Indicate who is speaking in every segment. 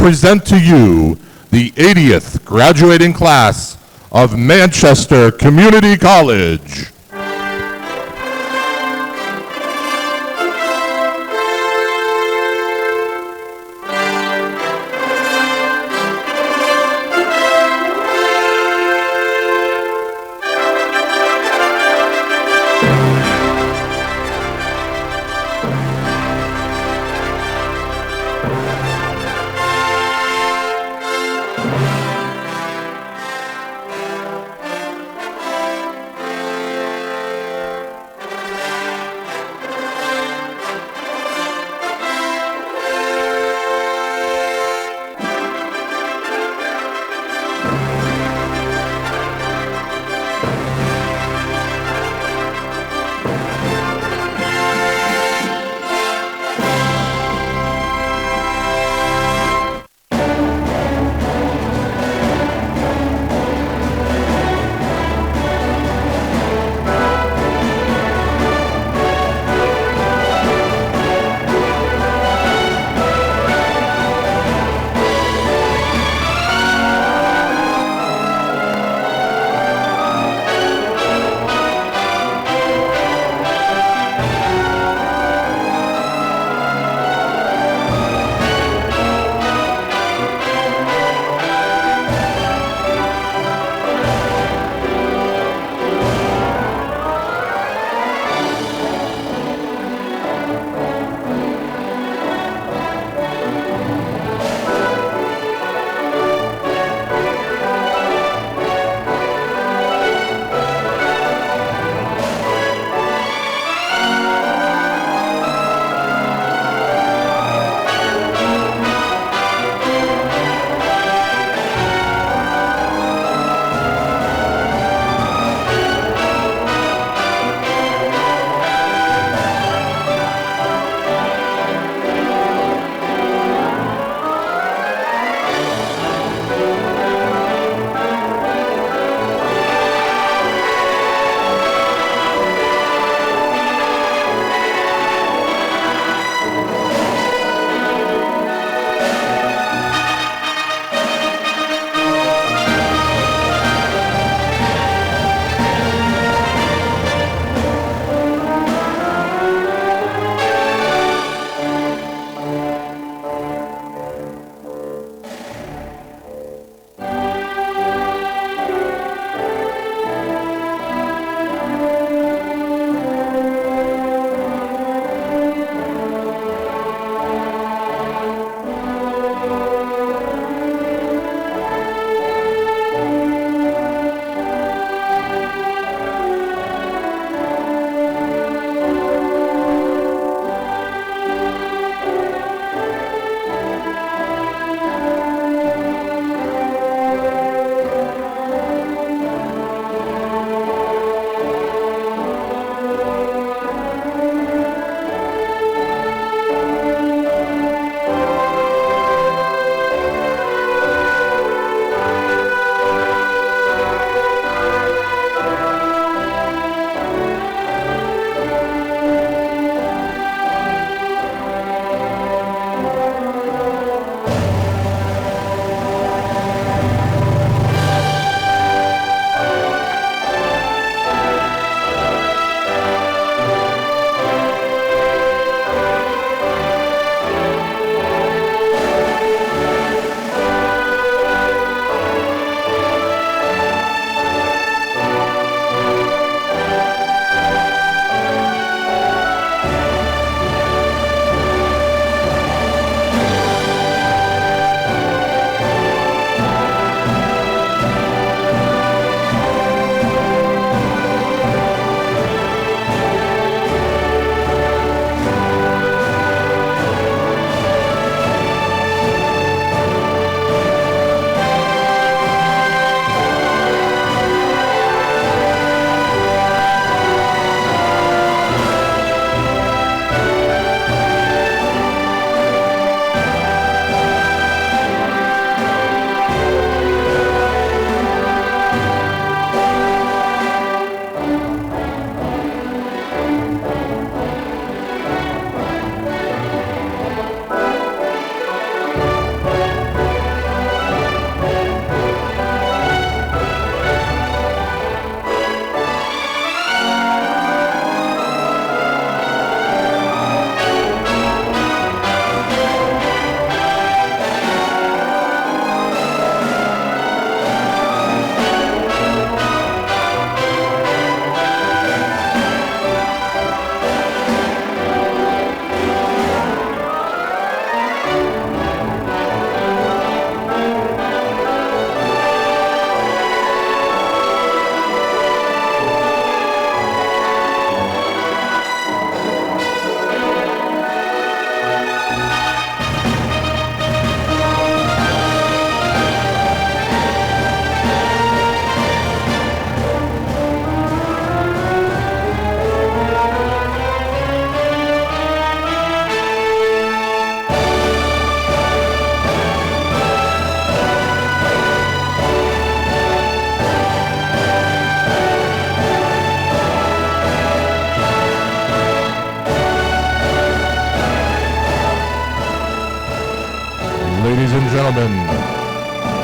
Speaker 1: present to you the 80th graduating class of Manchester Community College. Ladies and gentlemen,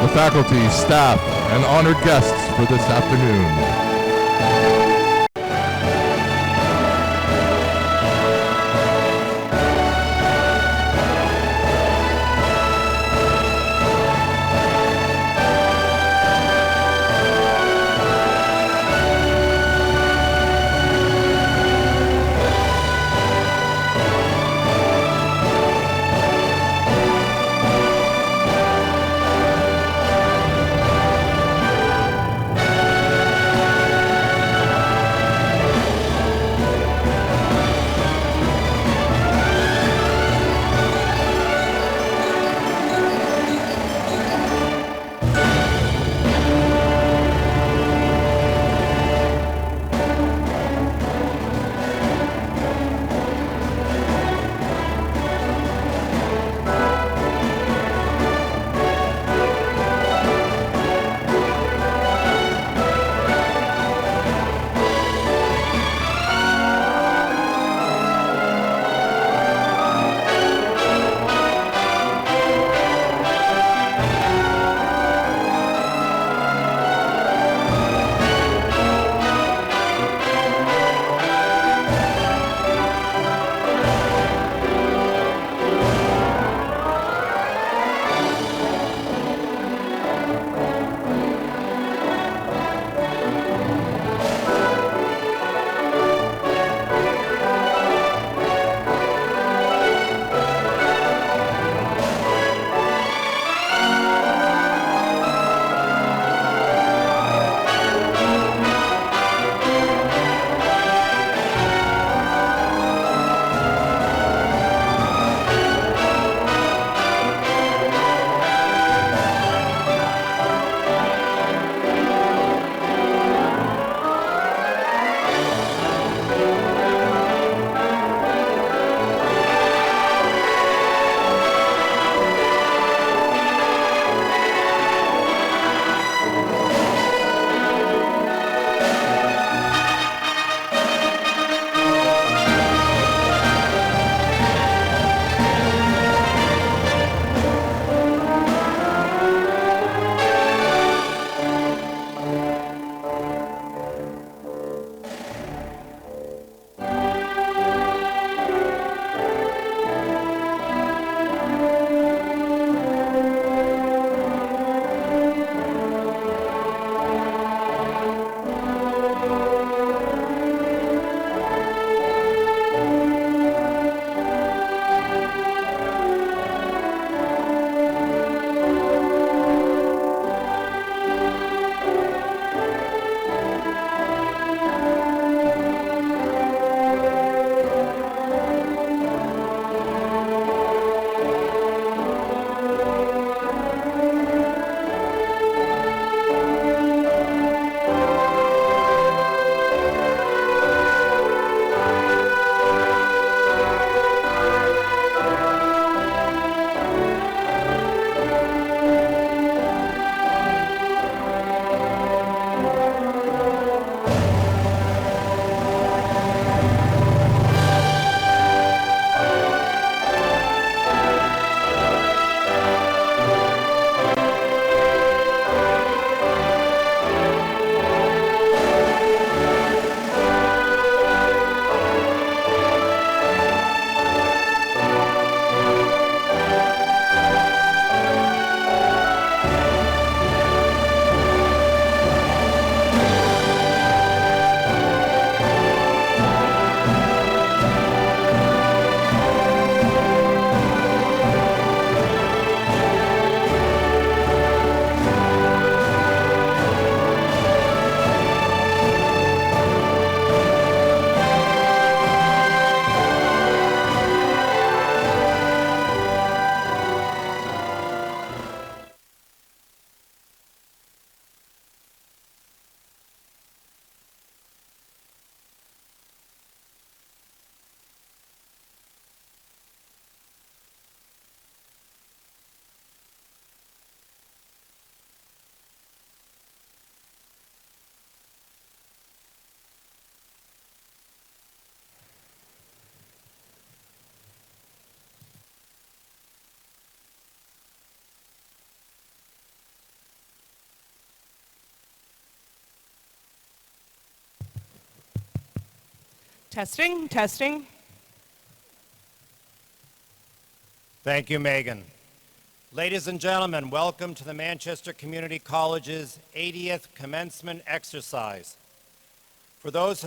Speaker 1: the faculty, staff, and honored guests for this afternoon.
Speaker 2: Testing, testing.
Speaker 3: Thank you, Megan. Ladies and gentlemen, welcome to the Manchester Community College's 80th commencement exercise. For those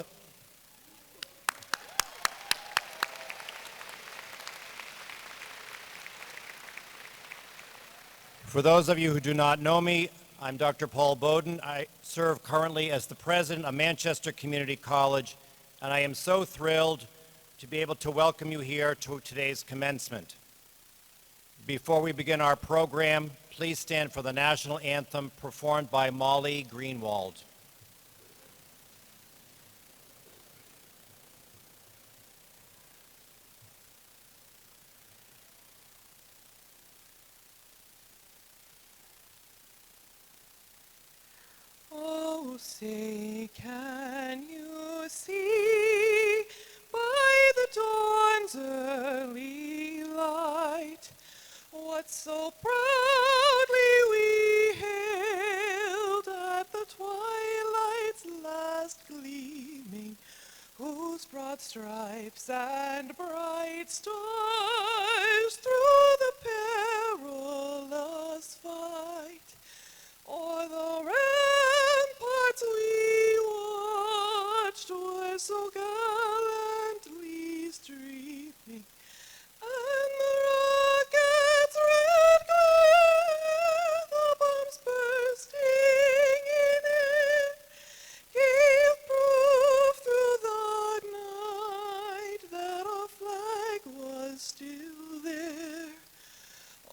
Speaker 3: of you who do not know me, I'm Dr. Paul Bowden. I serve currently as the president of Manchester Community College, and I am so thrilled to be able to welcome you here to today's commencement. Before we begin our program, please stand for the national anthem performed by Molly Greenwald.
Speaker 2: Oh, say, can you see by the dawn's early light what so proudly we hailed at the twilight's last gleaming, whose broad stripes and bright stars through the perilous fight o'er the ramparts we watched were so gallantly streaming, and the rocket's red glare, the bombs bursting in air, gave proof through the night that our flag was still there.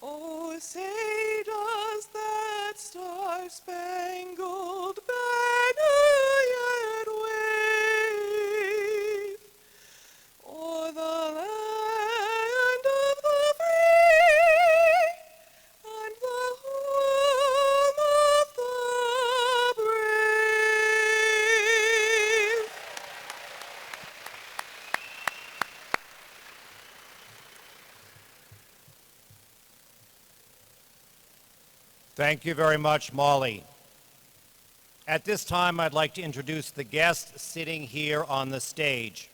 Speaker 2: Oh, say does that star-spangled banner yet wave o'er the land of the free and the home of the brave?
Speaker 3: Thank you very much, Molly. At this time, I'd like to introduce the guests sitting here on the stage.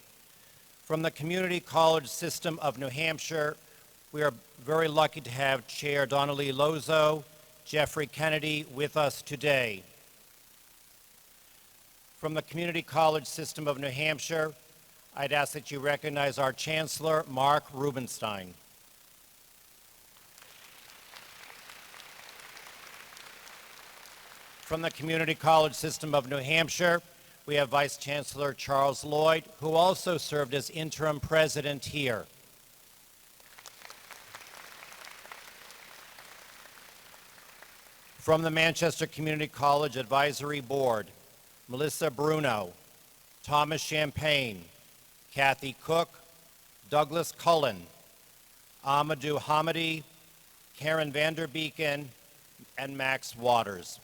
Speaker 3: From the Community College System of New Hampshire, we are very lucky to have Chair Donnelly Lozo, Jeffrey Kennedy with us today. From the Community College System of New Hampshire, I'd ask that you recognize our Chancellor, Mark Rubenstein. From the Community College System of New Hampshire, we have Vice Chancellor Charles Lloyd, who also served as interim president here. From the Manchester Community College Advisory Board, Melissa Bruno, Thomas Champagne, Kathy Cook, Douglas Cullen, Amadou Hamidi, Karen Vanderbeeken, and Max Waters.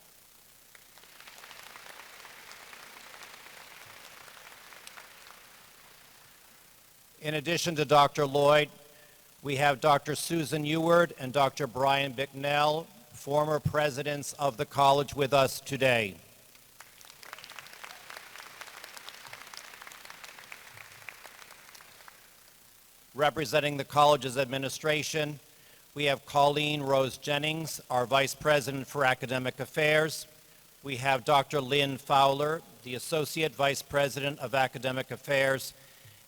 Speaker 3: In addition to Dr. Lloyd, we have Dr. Susan Eward and Dr. Brian Bicknell, former presidents of the college, with us today. Representing the college's administration, we have Colleen Rose Jennings, our Vice President for Academic Affairs. We have Dr. Lynn Fowler, the Associate Vice President of Academic Affairs.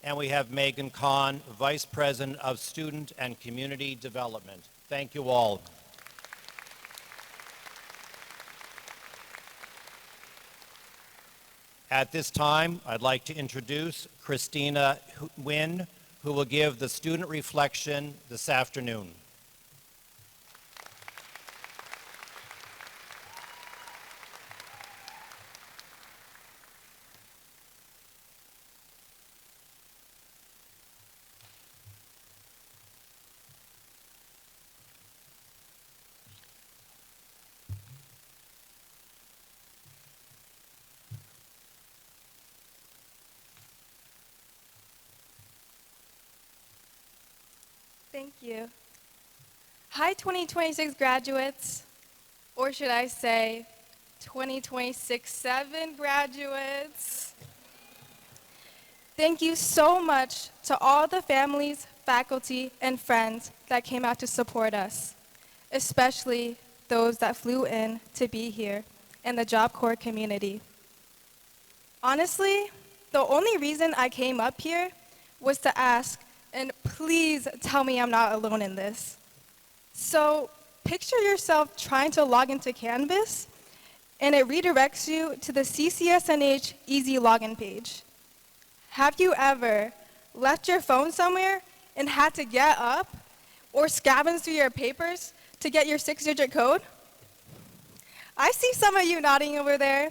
Speaker 3: And we have Megan Kahn, Vice President of Student and Community Development. Thank you all. At this time, I'd like to introduce Christina Nguyen, who will give the student reflection this afternoon.
Speaker 4: Thank you. Hi, 2026 graduates, or should I say 2026-7 graduates. Thank you so much to all the families, faculty, and friends that came out to support us, especially those that flew in to be here and the Job Corps community. Honestly, the only reason I came up here was to ask, and please tell me I'm not alone in this. So picture yourself trying to log into Canvas, and it redirects you to the CCSNH Easy Login page. Have you ever left your phone somewhere and had to get up or scavenge through your papers to get your 6-digit code? I see some of you nodding over there.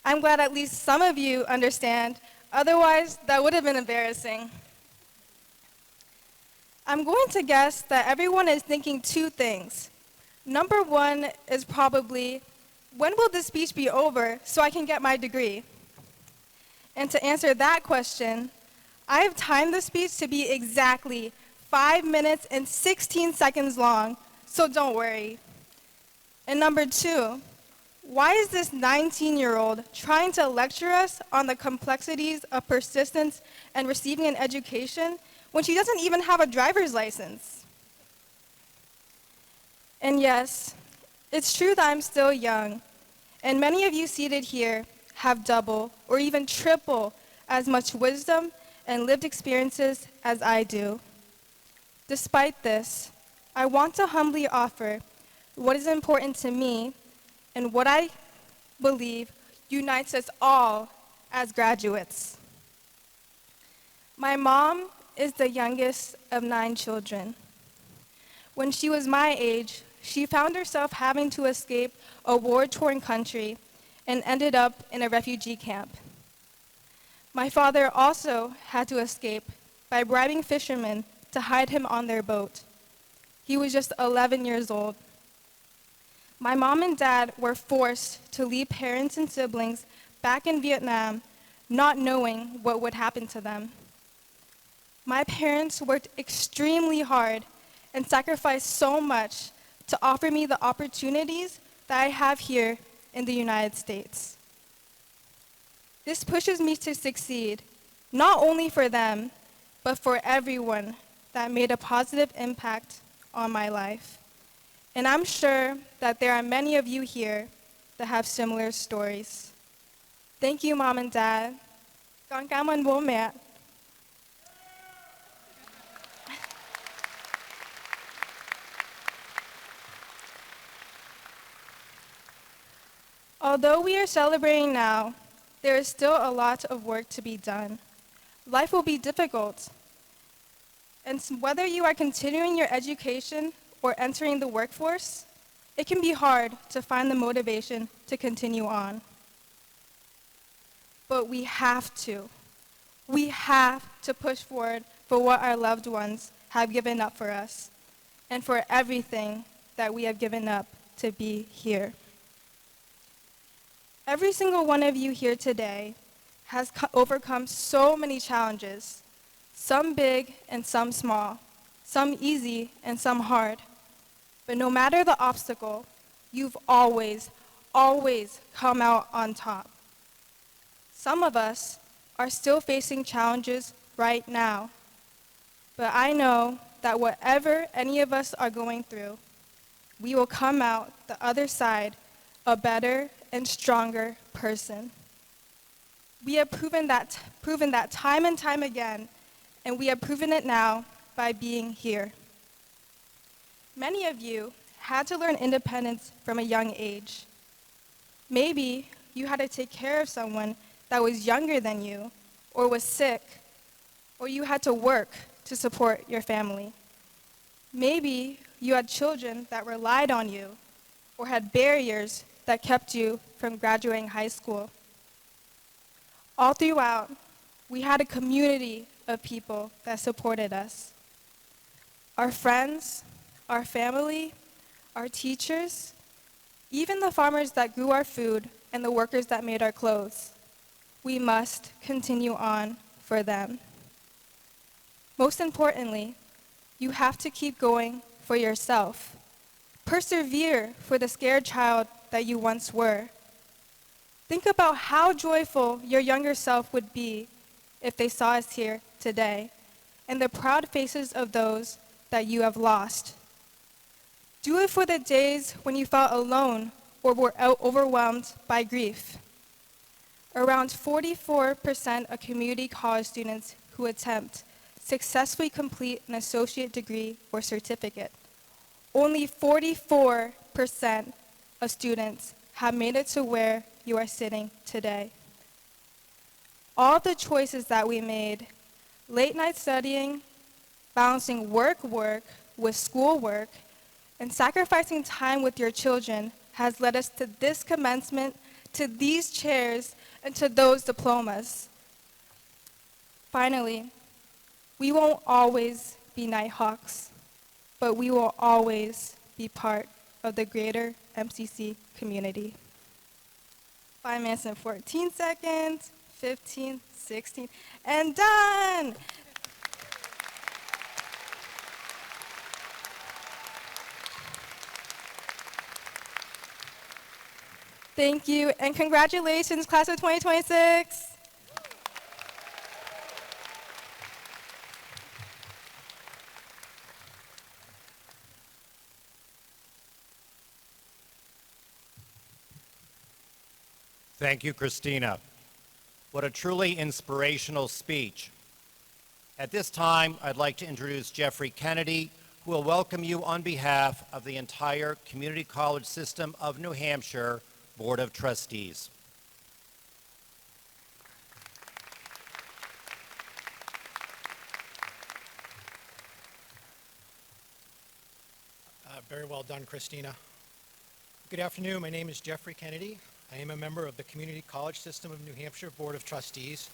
Speaker 4: I'm glad at least some of you understand. Otherwise, that would have been embarrassing. I'm going to guess that everyone is thinking two things. Number one is probably, when will this speech be over so I can get my degree? And to answer that question, I have timed the speech to be exactly 5 minutes and 16 seconds long, so don't worry. And number two, why is this 19-year-old trying to lecture us on the complexities of persistence and receiving an education when she doesn't even have a driver's license? And yes, it's true that I'm still young, and many of you seated here have double or even triple as much wisdom and lived experiences as I do. Despite this, I want to humbly offer what is important to me and what I believe unites us all as graduates. My mom is the youngest of 9 children. When she was my age, she found herself having to escape a war-torn country and ended up in a refugee camp. My father also had to escape by bribing fishermen to hide him on their boat. He was just 11 years old. My mom and dad were forced to leave parents and siblings back in Vietnam, not knowing what would happen to them. My parents worked extremely hard and sacrificed so much to offer me the opportunities that I have here in the United States. This pushes me to succeed, not only for them, but for everyone that made a positive impact on my life. And I'm sure that there are many of you here that have similar stories. Thank you, Mom and Dad. Con cảm ơn bố mẹ. Although we are celebrating now, there is still a lot of work to be done. Life will be difficult. And whether you are continuing your education or entering the workforce, it can be hard to find the motivation to continue on. But we have to. We have to push forward for what our loved ones have given up for us and for everything that we have given up to be here. Every single one of you here today has overcome so many challenges, some big and some small, some easy and some hard. But no matter the obstacle, you've always, always come out on top. Some of us are still facing challenges right now, but I know that whatever any of us are going through, we will come out the other side a better and stronger person. We have proven that time and time again, and we have proven it now by being here. Many of you had to learn independence from a young age. Maybe you had to take care of someone that was younger than you, or was sick, or you had to work to support your family. Maybe you had children that relied on you, or had barriers that kept you from graduating high school. All throughout, we had a community of people that supported us. Our friends, our family, our teachers, even the farmers that grew our food and the workers that made our clothes. We must continue on for them. Most importantly, you have to keep going for yourself. Persevere for the scared child that you once were. Think about how joyful your younger self would be if they saw us here today, and the proud faces of those that you have lost. Do it for the days when you felt alone or were overwhelmed by grief. Around 44% of community college students who attempt successfully complete an associate degree or certificate. Only 44% of students have made it to where you are sitting today. All the choices that we made, late night studying, balancing work with schoolwork, and sacrificing time with your children has led us to this commencement, to these chairs, and to those diplomas. Finally, we won't always be Nighthawks, but we will always be part of the greater MCC community. 5 minutes and 14 seconds, 15, 16, and done! Thank you, and congratulations, class of 2026.
Speaker 3: Thank you, Christina. What a truly inspirational speech. At this time, I'd like to introduce Jeffrey Kennedy, who will welcome you on behalf of the entire Community College System of New Hampshire Board of Trustees.
Speaker 5: Very well done, Christina. Good afternoon. My name is Jeffrey Kennedy. I am a member of the Community College System of New Hampshire Board of Trustees,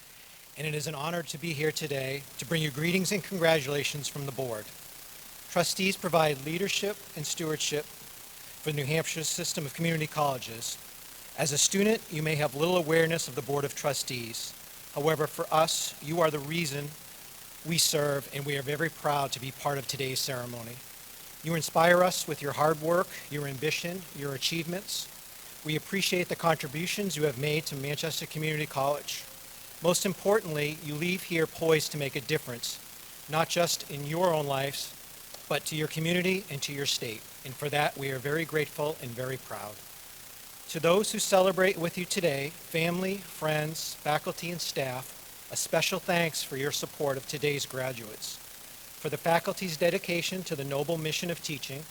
Speaker 5: and it is an honor to be here today to bring you greetings and congratulations from the board. Trustees provide leadership and stewardship for the New Hampshire system of community colleges. As a student, you may have little awareness of the Board of Trustees. However, for us, you are the reason we serve, and we are very proud to be part of today's ceremony. You inspire us with your hard work, your ambition, your achievements. We appreciate the contributions you have made to Manchester Community College. Most importantly, you leave here poised to make a difference, not just in your own lives, but to your community and to your state. And for that, we are very grateful and very proud. To those who celebrate with you today, family, friends, faculty, and staff, a special thanks for your support of today's graduates, for the faculty's dedication to the noble mission of teaching,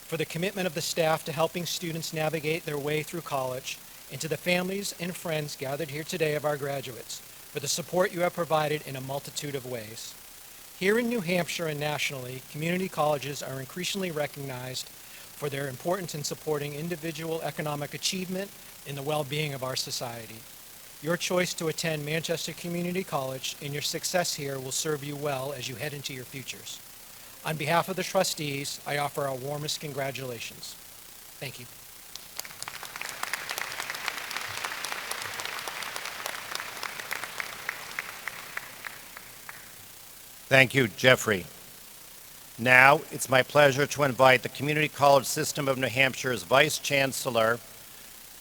Speaker 5: for the commitment of the staff to helping students navigate their way through college, and to the families and friends gathered here today of our graduates, for the support you have provided in a multitude of ways. Here in New Hampshire and nationally, community colleges are increasingly recognized for their importance in supporting individual economic achievement and the well-being of our society. Your choice to attend Manchester Community College and your success here will serve you well as you head into your futures. On behalf of the trustees, I offer our warmest congratulations. Thank you.
Speaker 3: Thank you, Jeffrey. Now, it's my pleasure to invite the Community College System of New Hampshire's Vice Chancellor,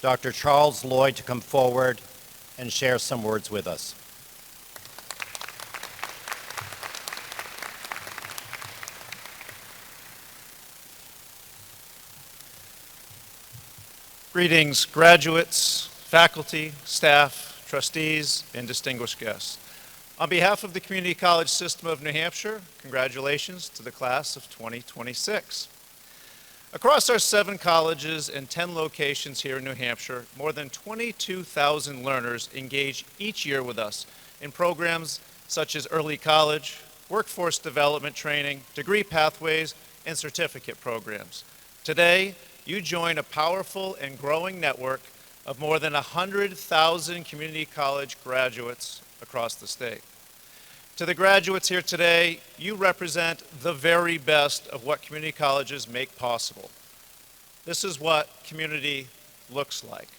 Speaker 3: Dr. Charles Lloyd, to come forward and share some words with us.
Speaker 6: Greetings, graduates, faculty, staff, trustees, and distinguished guests. On behalf of the Community College System of New Hampshire, congratulations to the class of 2026. Across our 7 colleges and 10 locations here in New Hampshire, more than 22,000 learners engage each year with us in programs such as early college, workforce development training, degree pathways, and certificate programs. Today, you join a powerful and growing network of more than 100,000 community college graduates across the state. To the graduates here today, you represent the very best of what community colleges make possible. This is what community looks like.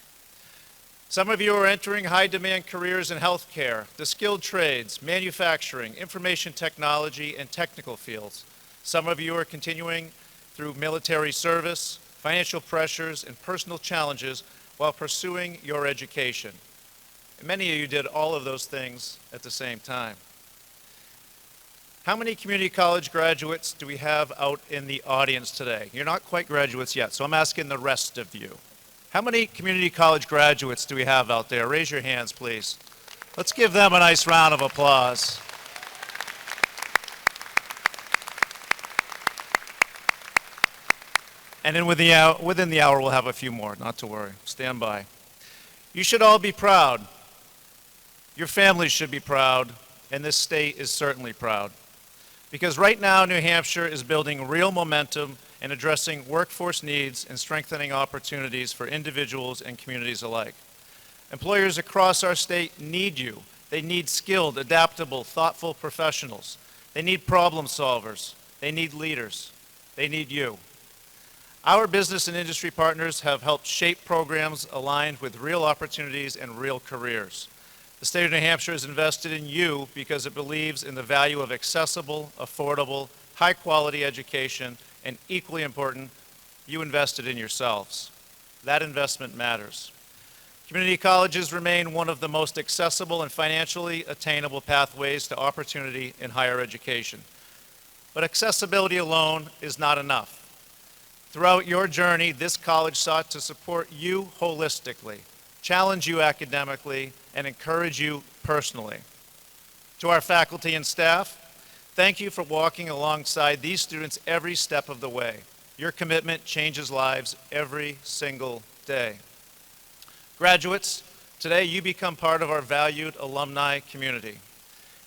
Speaker 6: Some of you are entering high-demand careers in healthcare, the skilled trades, manufacturing, information technology, and technical fields. Some of you are continuing through military service, financial pressures, and personal challenges while pursuing your education. And many of you did all of those things at the same time. How many community college graduates do we have out in the audience today? You're not quite graduates yet, so I'm asking the rest of you. How many community college graduates do we have out there? Raise your hands, please. Let's give them a nice round of applause. And then within the hour, we'll have a few more, not to worry. Stand by. You should all be proud. Your families should be proud, and this state is certainly proud. Because right now, New Hampshire is building real momentum and addressing workforce needs and strengthening opportunities for individuals and communities alike. Employers across our state need you. They need skilled, adaptable, thoughtful professionals. They need problem solvers. They need leaders. They need you. Our business and industry partners have helped shape programs aligned with real opportunities and real careers. The state of New Hampshire has invested in you because it believes in the value of accessible, affordable, high-quality education, and equally important, you invested in yourselves. That investment matters. Community colleges remain one of the most accessible and financially attainable pathways to opportunity in higher education. But accessibility alone is not enough. Throughout your journey, this college sought to support you holistically, challenge you academically, and encourage you personally. To our faculty and staff, thank you for walking alongside these students every step of the way. Your commitment changes lives every single day. Graduates, today you become part of our valued alumni community.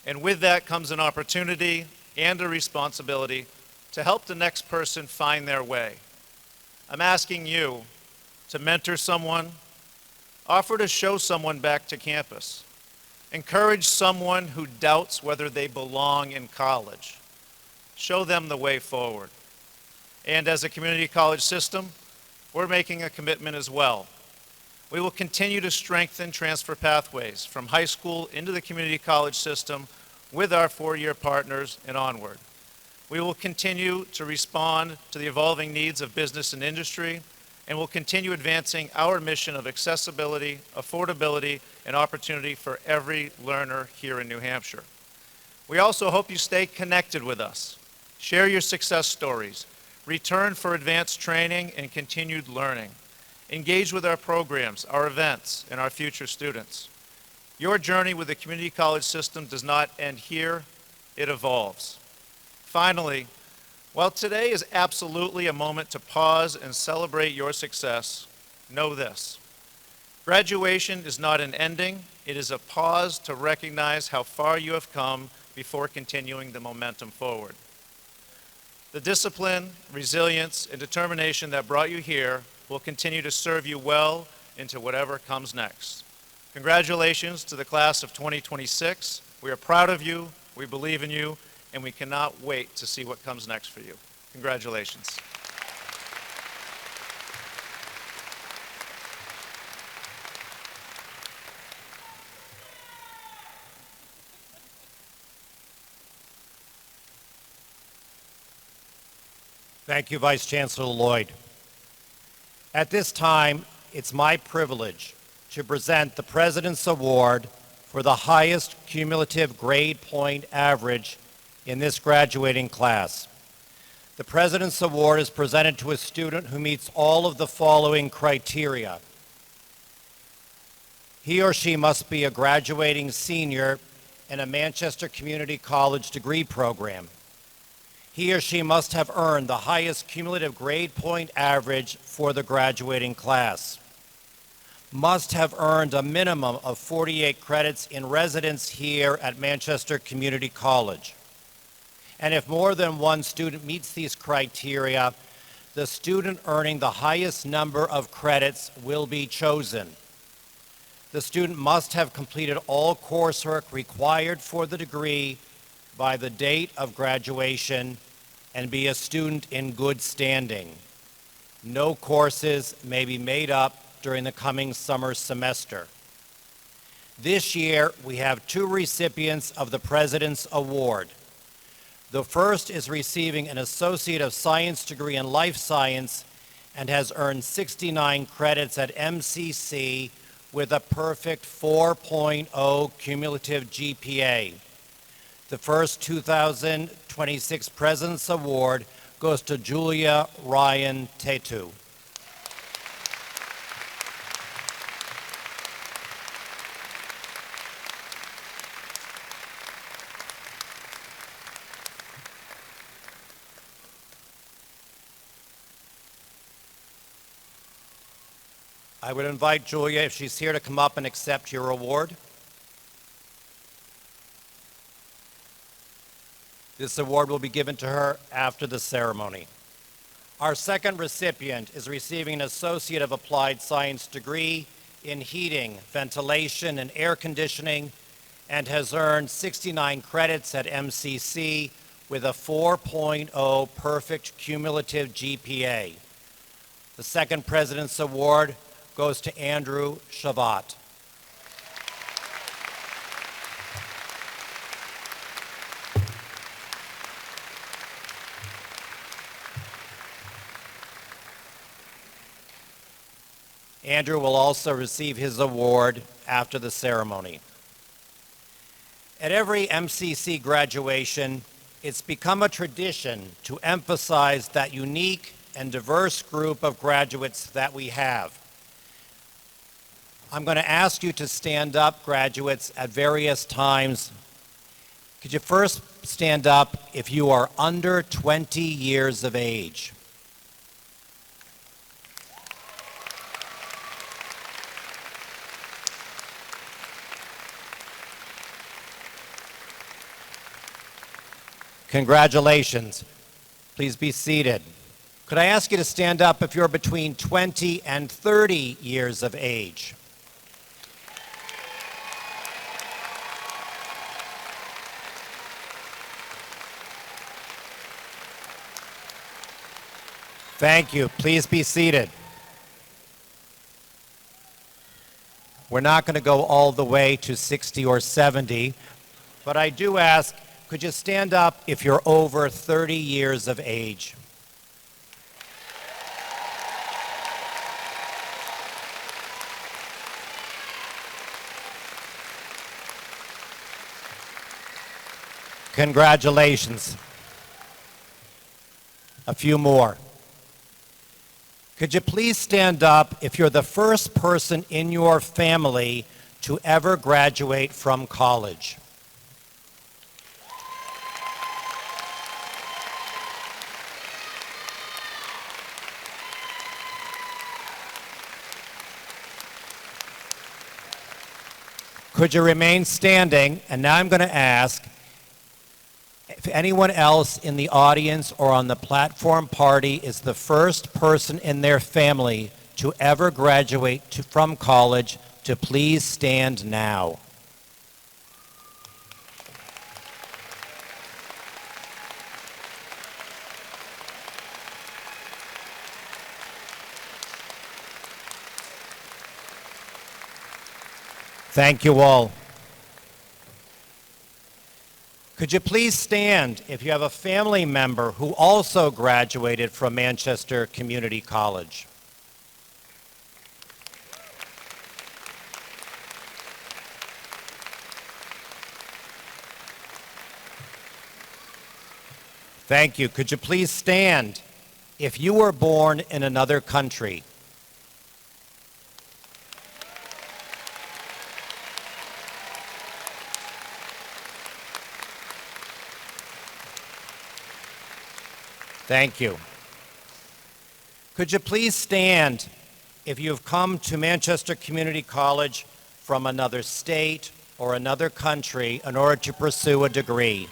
Speaker 6: And with that comes an opportunity and a responsibility to help the next person find their way. I'm asking you to mentor someone, offer to show someone back to campus, encourage someone who doubts whether they belong in college, show them the way forward. And as a community college system, we're making a commitment as well. We will continue to strengthen transfer pathways from high school into the community college system with our four-year partners and onward. We will continue to respond to the evolving needs of business and industry, and will continue advancing our mission of accessibility, affordability, and opportunity for every learner here in New Hampshire. We also hope you stay connected with us, share your success stories, return for advanced training and continued learning, engage with our programs, our events, and our future students. Your journey with the community college system does not end here, it evolves. Finally, while today is absolutely a moment to pause and celebrate your success, know this. Graduation is not an ending, it is a pause to recognize how far you have come before continuing the momentum forward. The discipline, resilience, and determination that brought you here will continue to serve you well into whatever comes next. Congratulations to the class of 2026. We are proud of you, we believe in you, and we cannot wait to see what comes next for you. Congratulations.
Speaker 3: Thank you, Vice Chancellor Lloyd. At this time, it's my privilege to present the President's Award for the highest cumulative grade point average in this graduating class. The President's Award is presented to a student who meets all of the following criteria. He or she must be a graduating senior in a Manchester Community College degree program. He or she must have earned the highest cumulative grade point average for the graduating class. Must have earned a minimum of 48 credits in residence here at Manchester Community College. And if more than one student meets these criteria, the student earning the highest number of credits will be chosen. The student must have completed all coursework required for the degree by the date of graduation and be a student in good standing. No courses may be made up during the coming summer semester. This year, we have two recipients of the President's Award. The first is receiving an Associate of Science degree in Life Science and has earned 69 credits at MCC with a perfect 4.0 cumulative GPA. The first 2026 President's Award goes to Julia Ryan Tetu. I would invite Julia, if she's here, to come up and accept your award. This award will be given to her after the ceremony. Our second recipient is receiving an Associate of Applied Science degree in heating, ventilation, and air conditioning, and has earned 69 credits at MCC with a 4.0 perfect cumulative GPA. The second President's Award goes to Andrew Shavat. Andrew will also receive his award after the ceremony. At every MCC graduation, it's become a tradition to emphasize that unique and diverse group of graduates that we have. I'm going to ask you to stand up, graduates, at various times. Could you first stand up if you are under 20 years of age? Congratulations. Please be seated. Could I ask you to stand up if you're between 20 and 30 years of age? Thank you. Please be seated. We're not going to go all the way to 60 or 70, but I do ask, could you stand up if you're over 30 years of age? Congratulations. A few more. Could you please stand up if you're the first person in your family to ever graduate from college? Could you remain standing? And now I'm going to ask if anyone else in the audience or on the platform party is the first person in their family to ever graduate from college, to please stand now. Thank you all. Could you please stand if you have a family member who also graduated from Manchester Community College? Thank you. Could you please stand if you were born in another country? Thank you. Could you please stand if you've come to Manchester Community College from another state or another country in order to pursue a degree?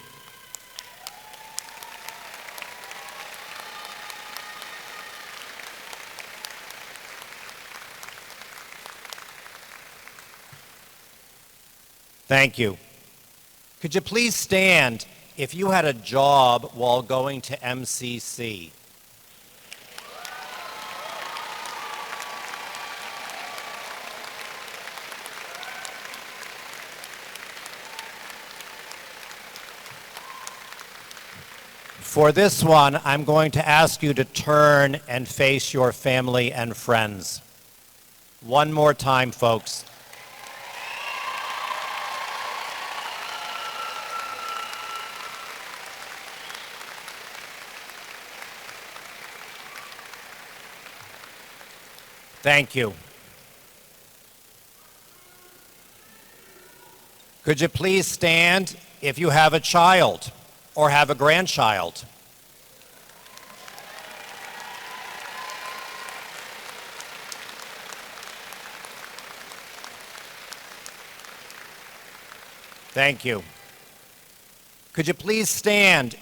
Speaker 3: Thank you. Could you please stand if you had a job while going to MCC? For this one, I'm going to ask you to turn and face your family and friends. One more time, folks. Thank you. Could you please stand if you have a child or have a grandchild? Thank you. Could you please stand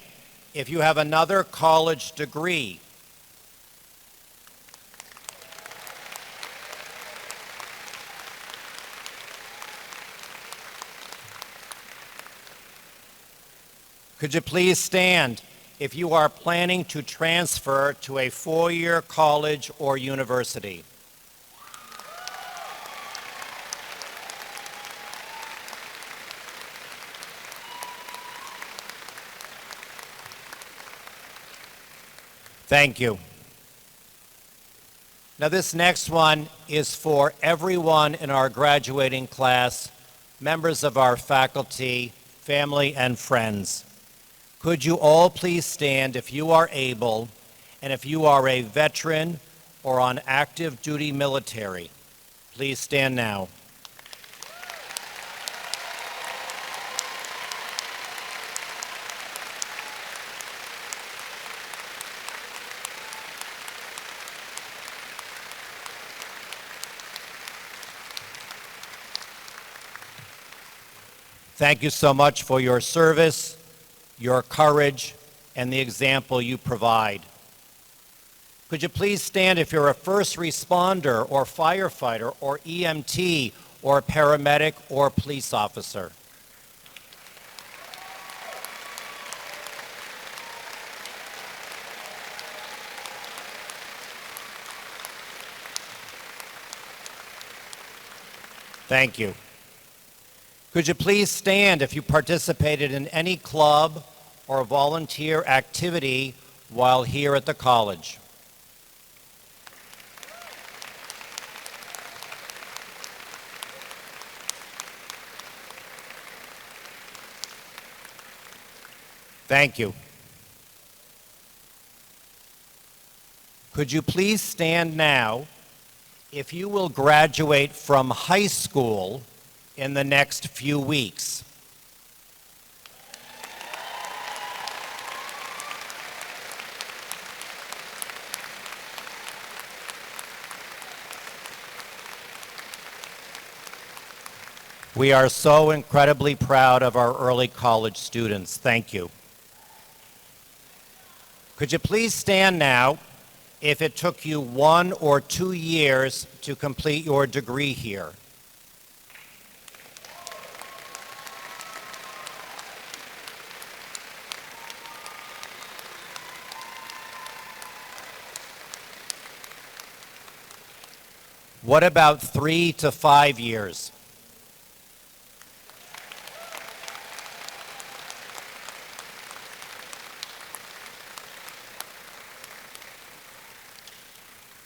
Speaker 3: if you have another college degree? Could you please stand if you are planning to transfer to a four-year college or university? Thank you. Now this next one is for everyone in our graduating class, members of our faculty, family, and friends. Could you all please stand if you are able, and if you are a veteran or on active duty military, please stand now. Thank you so much for your service, your courage, and the example you provide. Could you please stand if you're a first responder or firefighter or EMT or paramedic or police officer? Thank you. Could you please stand if you participated in any club or volunteer activity while here at the college? Thank you. Could you please stand now if you will graduate from high school in the next few weeks? We are so incredibly proud of our early college students. Thank you. Could you please stand now if it took you 1 or 2 years to complete your degree here? What about 3 to 5 years?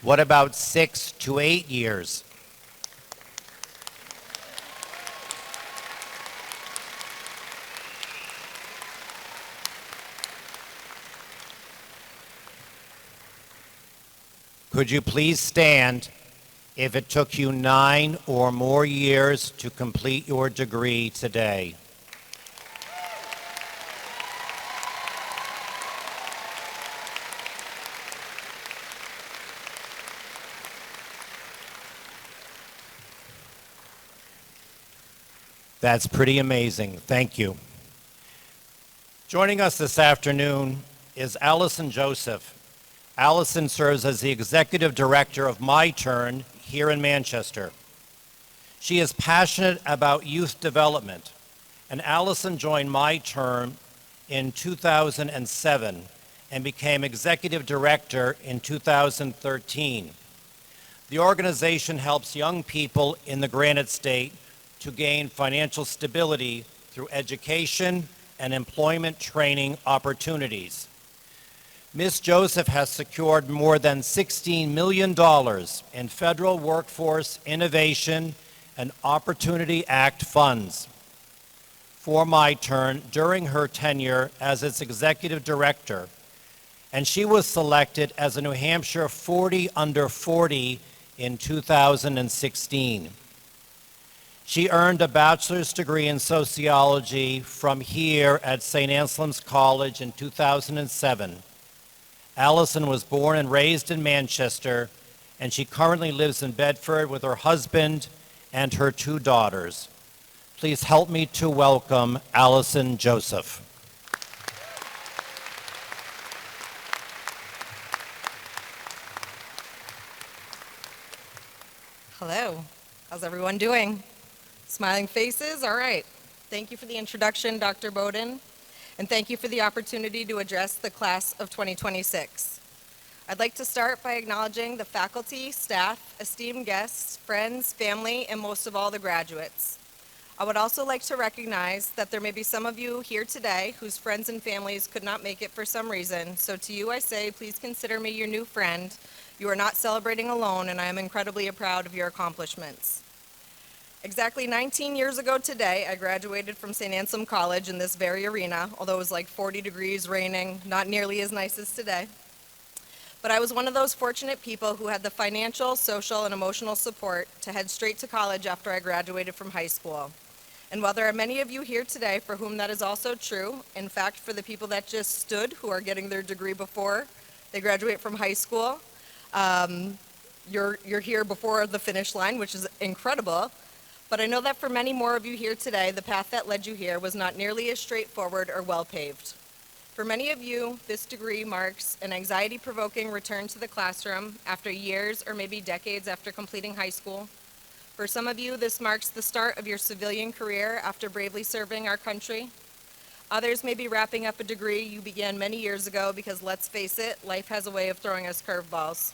Speaker 3: What about 6 to 8 years? Could you please stand if it took you 9 or more years to complete your degree today? That's pretty amazing. Thank you. Joining us this afternoon is Allison Joseph. Allison serves as the Executive Director of My Turn here in Manchester. She is passionate about youth development, and Allison joined My Turn in 2007 and became Executive Director in 2013. The organization helps young people in the Granite State to gain financial stability through education and employment training opportunities. Ms. Joseph has secured more than $16 million in federal workforce innovation and Opportunity Act funds for My Turn during her tenure as its executive director, and she was selected as a New Hampshire 40 under 40 in 2016. She earned a bachelor's degree in sociology from here at St. Anselm's College in 2007. Allison was born and raised in Manchester, and she currently lives in Bedford with her husband and her 2 daughters. Please help me to welcome Allison Joseph.
Speaker 7: Hello. How's everyone doing? Smiling faces? All right. Thank you for the introduction, Dr. Bowden, and thank you for the opportunity to address the class of 2026. I'd like to start by acknowledging the faculty, staff, esteemed guests, friends, family, and most of all, the graduates. I would also like to recognize that there may be some of you here today whose friends and families could not make it for some reason, so to you I say, please consider me your new friend. You are not celebrating alone, and I am incredibly proud of your accomplishments. Exactly 19 years ago today, I graduated from St. Anselm College in this very arena, although it was like 40 degrees, raining, not nearly as nice as today. But I was one of those fortunate people who had the financial, social, and emotional support to head straight to college after I graduated from high school. And while there are many of you here today for whom that is also true, in fact, for the people that just stood who are getting their degree before they graduate from high school, you're here before the finish line, which is incredible. But I know that for many more of you here today, the path that led you here was not nearly as straightforward or well-paved. For many of you, this degree marks an anxiety-provoking return to the classroom after years or maybe decades after completing high school. For some of you, this marks the start of your civilian career after bravely serving our country. Others may be wrapping up a degree you began many years ago because, let's face it, life has a way of throwing us curveballs.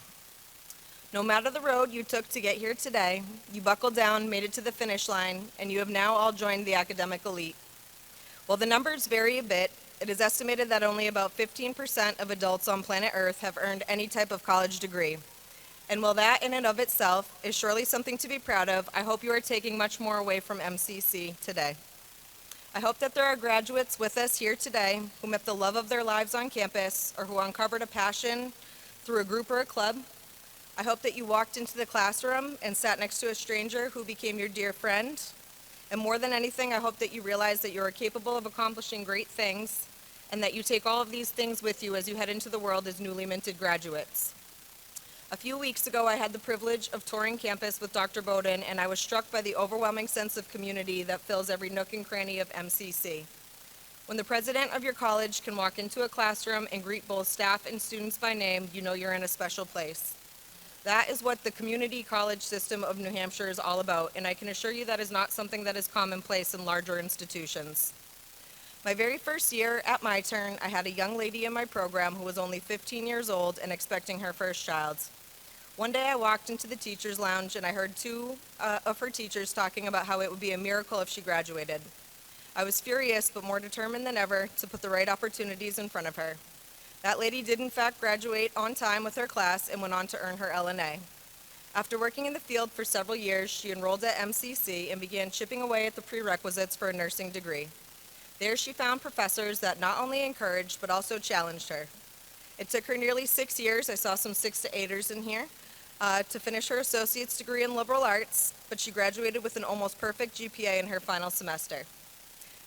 Speaker 7: No matter the road you took to get here today, you buckled down, made it to the finish line, and you have now all joined the academic elite. While the numbers vary a bit, it is estimated that only about 15% of adults on planet Earth have earned any type of college degree. And while that in and of itself is surely something to be proud of, I hope you are taking much more away from MCC today. I hope that there are graduates with us here today who met the love of their lives on campus or who uncovered a passion through a group or a club. I hope that you walked into the classroom and sat next to a stranger who became your dear friend. And more than anything, I hope that you realize that you are capable of accomplishing great things and that you take all of these things with you as you head into the world as newly minted graduates. A few weeks ago, I had the privilege of touring campus with Dr. Bowden, and I was struck by the overwhelming sense of community that fills every nook and cranny of MCC. When the president of your college can walk into a classroom and greet both staff and students by name, you know you're in a special place. That is what the community college system of New Hampshire is all about, and I can assure you that is not something that is commonplace in larger institutions. My very first year at my turn, I had a young lady in my program who was only 15 years old and expecting her first child. One day I walked into the teacher's lounge and I heard 2 of her teachers talking about how it would be a miracle if she graduated. I was furious, but more determined than ever to put the right opportunities in front of her. That lady did in fact graduate on time with her class and went on to earn her LNA. After working in the field for several years, she enrolled at MCC and began chipping away at the prerequisites for a nursing degree. There she found professors that not only encouraged but also challenged her. It took her nearly 6 years, I saw some 6 to 8ers in here, to finish her associate's degree in liberal arts, but she graduated with an almost perfect GPA in her final semester.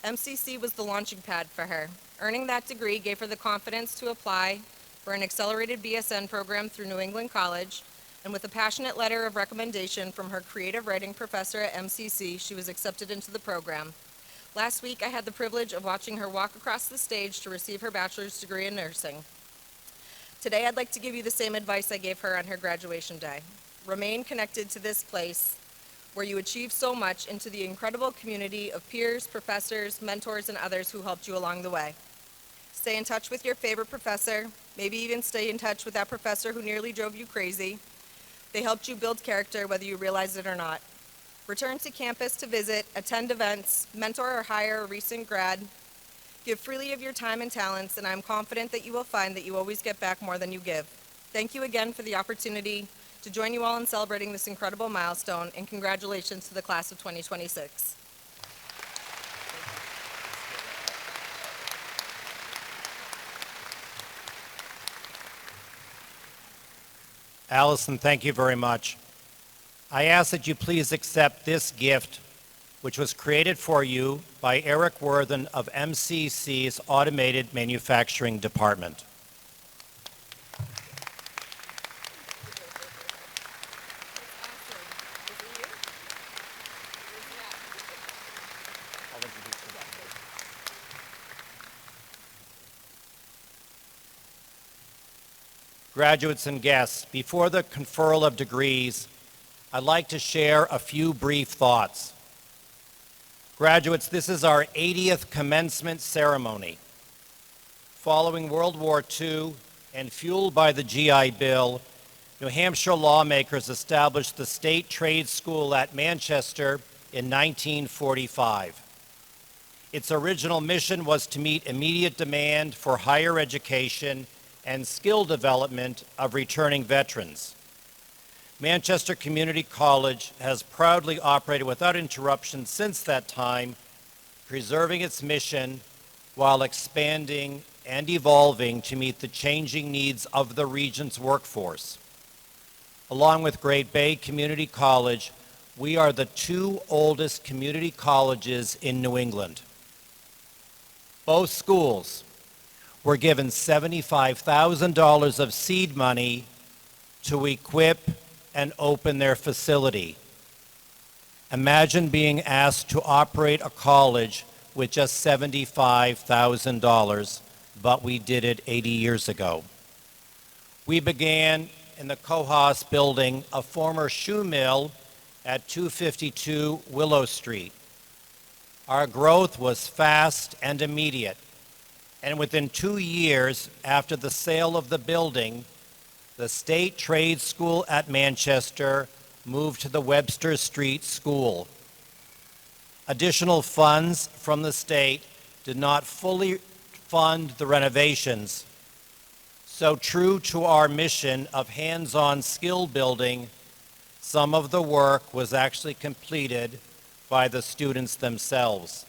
Speaker 7: MCC was the launching pad for her. Earning that degree gave her the confidence to apply for an accelerated BSN program through New England College, and with a passionate letter of recommendation from her creative writing professor at MCC, she was accepted into the program. Last week, I had the privilege of watching her walk across the stage to receive her bachelor's degree in nursing. Today, I'd like to give you the same advice I gave her on her graduation day. Remain connected to this place where you achieve so much and to the incredible community of peers, professors, mentors, and others who helped you along the way. Stay in touch with your favorite professor, maybe even stay in touch with that professor who nearly drove you crazy. They helped you build character, whether you realize it or not. Return to campus to visit, attend events, mentor or hire a recent grad. Give freely of your time and talents, and I'm confident that you will find that you always get back more than you give. Thank you again for the opportunity to join you all in celebrating this incredible milestone, and congratulations to the class of 2026.
Speaker 3: Allison, thank you very much. I ask that you please accept this gift, which was created for you by Eric Worthen of MCC's Automated Manufacturing Department. Graduates and guests, before the conferral of degrees, I'd like to share a few brief thoughts. Graduates, this is our 80th commencement ceremony. Following World War II and fueled by the GI Bill, New Hampshire lawmakers established the State Trade School at Manchester in 1945. Its original mission was to meet immediate demand for higher education and skill development of returning veterans. Manchester Community College has proudly operated without interruption since that time, preserving its mission while expanding and evolving to meet the changing needs of the region's workforce. Along with Great Bay Community College, we are the two oldest community colleges in New England. Both schools were given $75,000 of seed money to equip and open their facility. Imagine being asked to operate a college with just $75,000, but we did it 80 years ago. We began in the Cohos building, a former shoe mill at 252 Willow Street. Our growth was fast and immediate, and within 2 years after the sale of the building, the State Trade School at Manchester moved to the Webster Street School. Additional funds from the state did not fully fund the renovations, so true to our mission of hands-on skill building, some of the work was actually completed by the students themselves.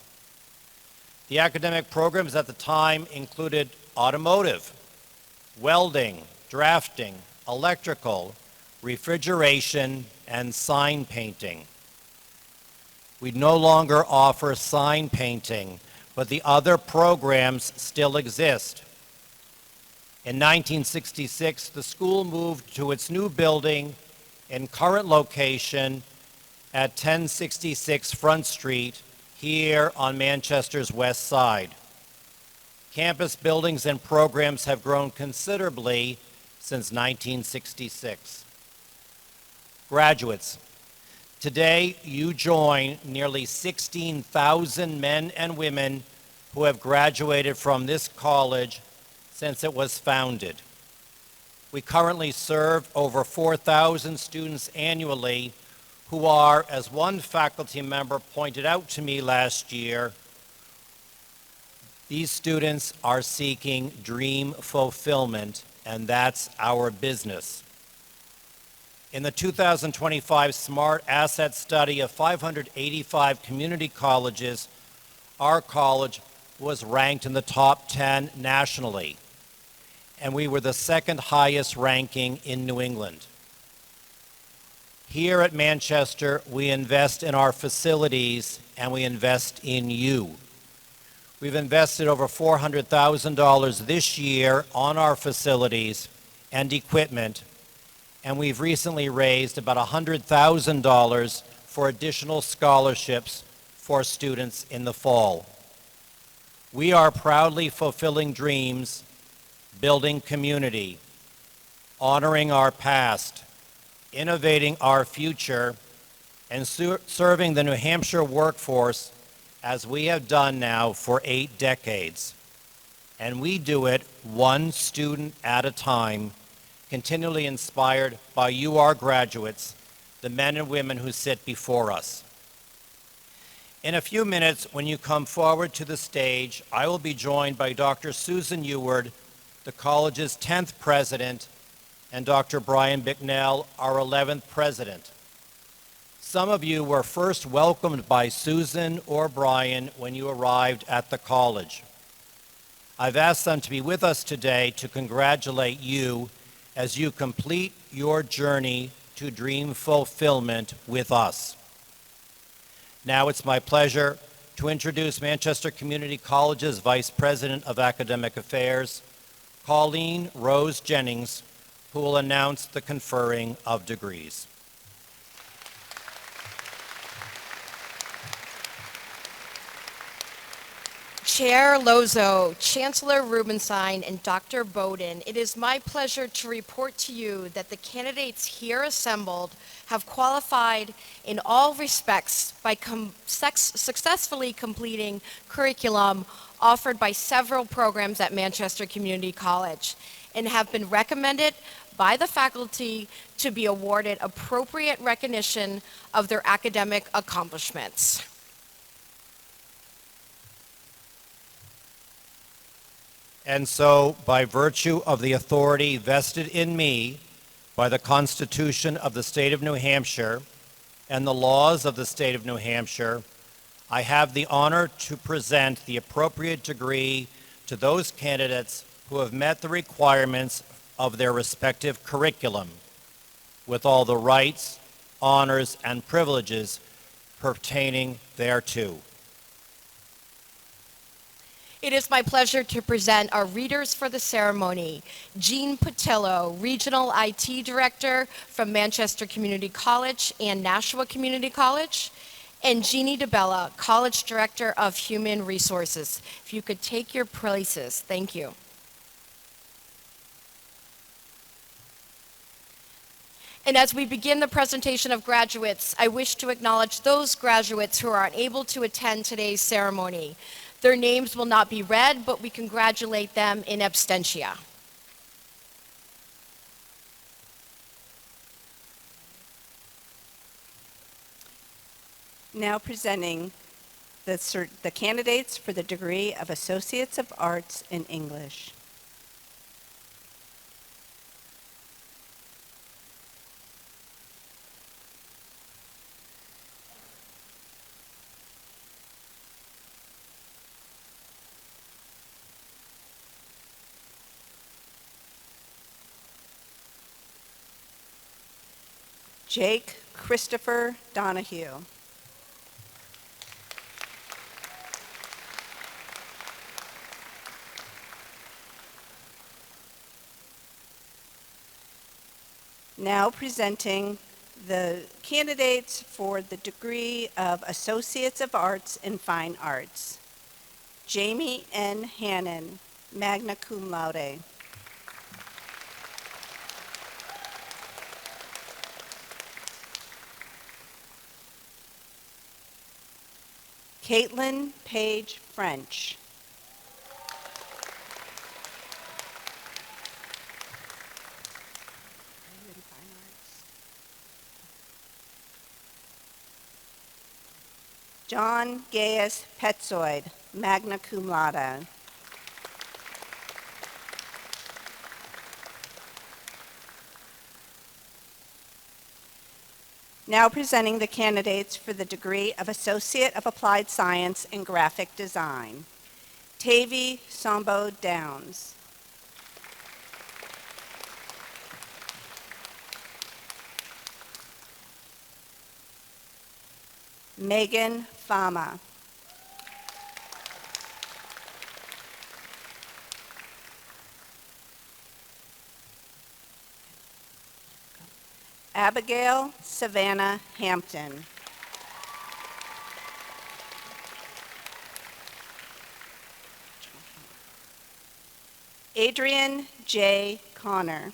Speaker 3: The academic programs at the time included automotive, welding, drafting, electrical, refrigeration, and sign painting. We no longer offer sign painting, but the other programs still exist. In 1966, the school moved to its new building in current location at 1066 Front Street, here on Manchester's west side. Campus buildings and programs have grown considerably since 1966. Graduates, today you join nearly 16,000 men and women who have graduated from this college since it was founded. We currently serve over 4,000 students annually who are, as one faculty member pointed out to me last year, these students are seeking dream fulfillment, and that's our business. In the 2025 Smart Asset Study of 585 community colleges, our college was ranked in the top 10 nationally, and we were the second highest ranking in New England. Here at Manchester, we invest in our facilities and we invest in you. We've invested over $400,000 this year on our facilities and equipment, and we've recently raised about $100,000 for additional scholarships for students in the fall. We are proudly fulfilling dreams, building community, honoring our past, innovating our future, and serving the New Hampshire workforce as we have done now for 8 decades. And we do it one student at a time, continually inspired by you, our graduates, the men and women who sit before us. In a few minutes, when you come forward to the stage, I will be joined by Dr. Susan Eward, the college's 10th president, and Dr. Brian Bicknell, our 11th president. Some of you were first welcomed by Susan or Brian when you arrived at the college. I've asked them to be with us today to congratulate you as you complete your journey to dream fulfillment with us. Now it's my pleasure to introduce Manchester Community College's Vice President of Academic Affairs, Colleen Rose Jennings, who will announce the conferring of degrees.
Speaker 8: Chair Lozo, Chancellor Rubenstein, and Dr. Bowden, it is my pleasure to report to you that the candidates here assembled have qualified in all respects by successfully completing curriculum offered by several programs at Manchester Community College and have been recommended by the faculty to be awarded appropriate recognition of their academic accomplishments.
Speaker 3: And so, by virtue of the authority vested in me by the Constitution of the State of New Hampshire and the laws of the State of New Hampshire, I have the honor to present the appropriate degree to those candidates who have met the requirements of their respective curriculum, with all the rights, honors, and privileges pertaining thereto.
Speaker 8: It is my pleasure to present our readers for the ceremony. Jean Patillo, Regional IT Director from Manchester Community College and Nashua Community College, and Jeannie DeBella, College Director of Human Resources. If you could take your places, thank you. And as we begin the presentation of graduates, I wish to acknowledge those graduates who are unable to attend today's ceremony. Their names will not be read, but we congratulate them in absentia.
Speaker 9: Now presenting the candidates for the degree of Associates of Arts in English. Jake Christopher Donahue. Now presenting the candidates for the degree of Associates of Arts in Fine Arts. Jamie N. Hannon, magna cum laude. Caitlin Page French. John Gaius Petzoid, magna cum laude. Now presenting the candidates for the degree of Associate of Applied Science in Graphic Design. Tavy Sambo Downs. Megan Fama. Abigail Savannah Hampton. Adrian J. Connor.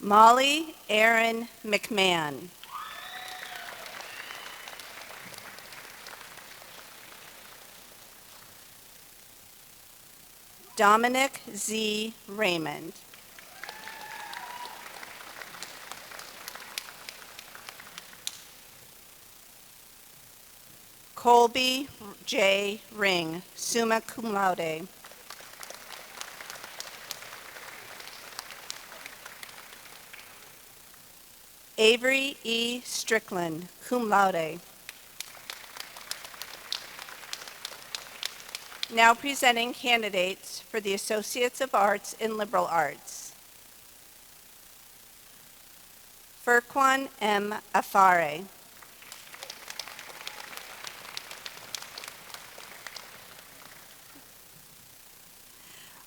Speaker 9: Molly Erin McMahon. Dominic Z. Raymond. Colby J. Ring, summa cum laude. Avery E. Strickland, cum laude. Now presenting candidates for the Associates of Arts in Liberal Arts. Furquan M. Afare.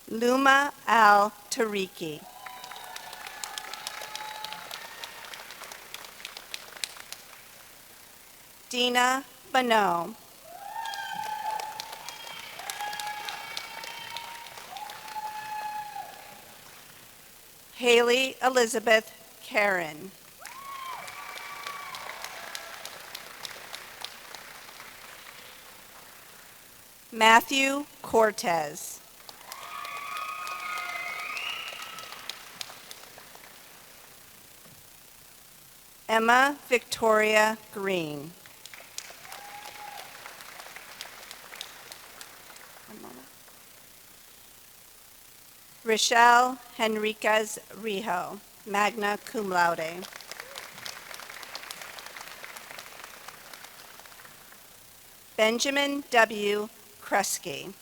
Speaker 9: Luma Al Tariki. Dina Bano. Haley Elizabeth Karen. Matthew Cortez. Emma Victoria Green. Rochelle Henriquez Rijo, magna cum laude. Benjamin W. Kresge.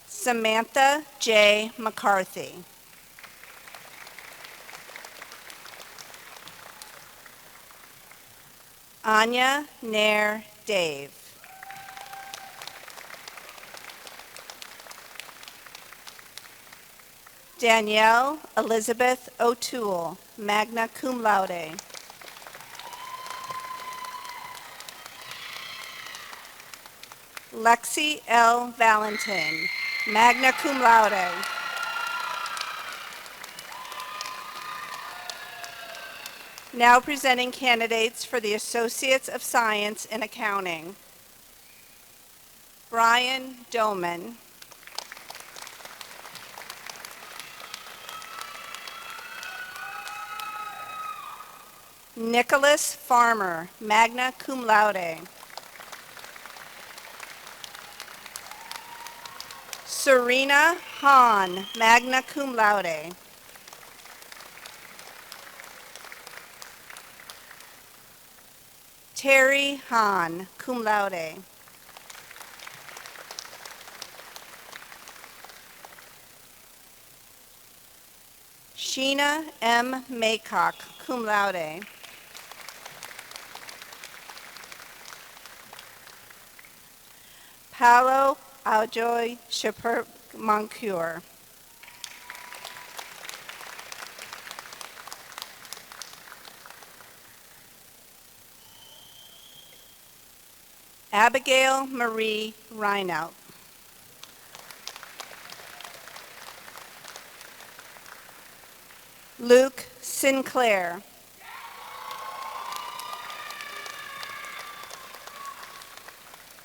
Speaker 9: Samantha J. McCarthy. Anya Nair Dave. Danielle Elizabeth O'Toole, magna cum laude. Lexi L. Valentin, magna cum laude. Now presenting candidates for the Associates of Science in Accounting. Brian Doman. Nicholas Farmer, magna cum laude. Serena Hahn, magna cum laude. Terry Hahn, cum laude. Sheena M. Maycock, cum laude. Paolo Aljoy Shapur Moncure. Abigail Marie Reinout. Luke Sinclair.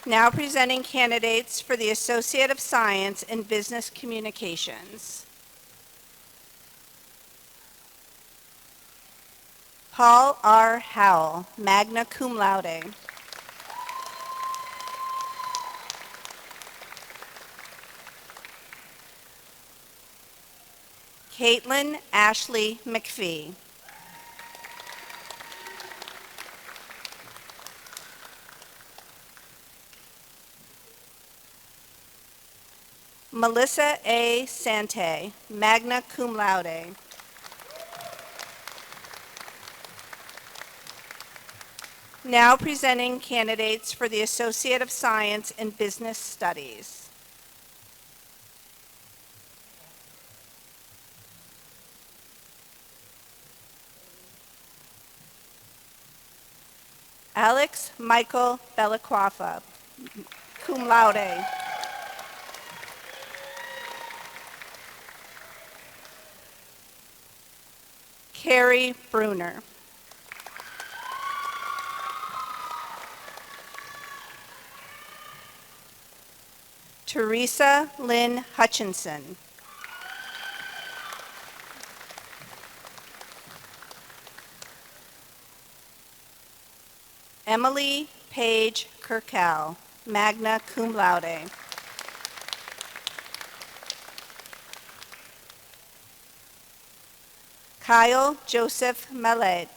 Speaker 9: Now presenting candidates for the Associate of Science in Business Communications. Paul R. Howell, magna cum laude. Caitlin Ashley McPhee. Melissa A. Sante, magna cum laude. Now presenting candidates for the Associate of Science in Business Studies. Alex Michael Bellaquafa, cum laude. Carrie Bruner. Teresa Lynn Hutchinson. Emily Page Kirkell, magna cum laude. Kyle Joseph Mallet,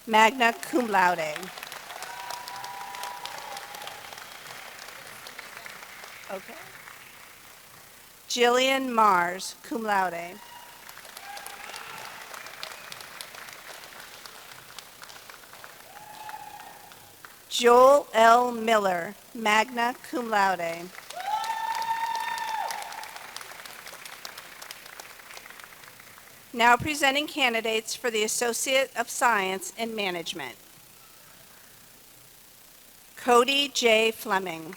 Speaker 9: magna cum laude. Okay. Jillian Mars, cum laude. Joel L. Miller, magna cum laude. Now presenting candidates for the Associate of Science in Management. Cody J. Fleming.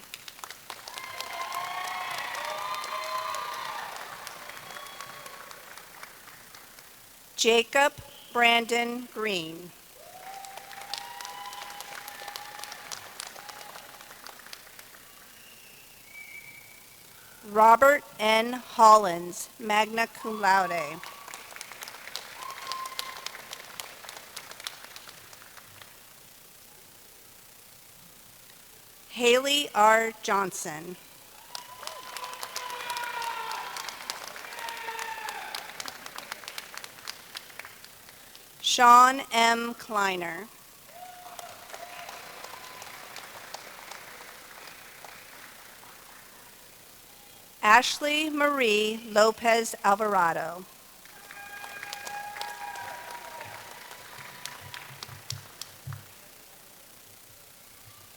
Speaker 9: Jacob Brandon Green. Robert N. Hollins, magna cum laude. Haley R. Johnson. Sean M. Kleiner. Ashley Marie Lopez Alvarado.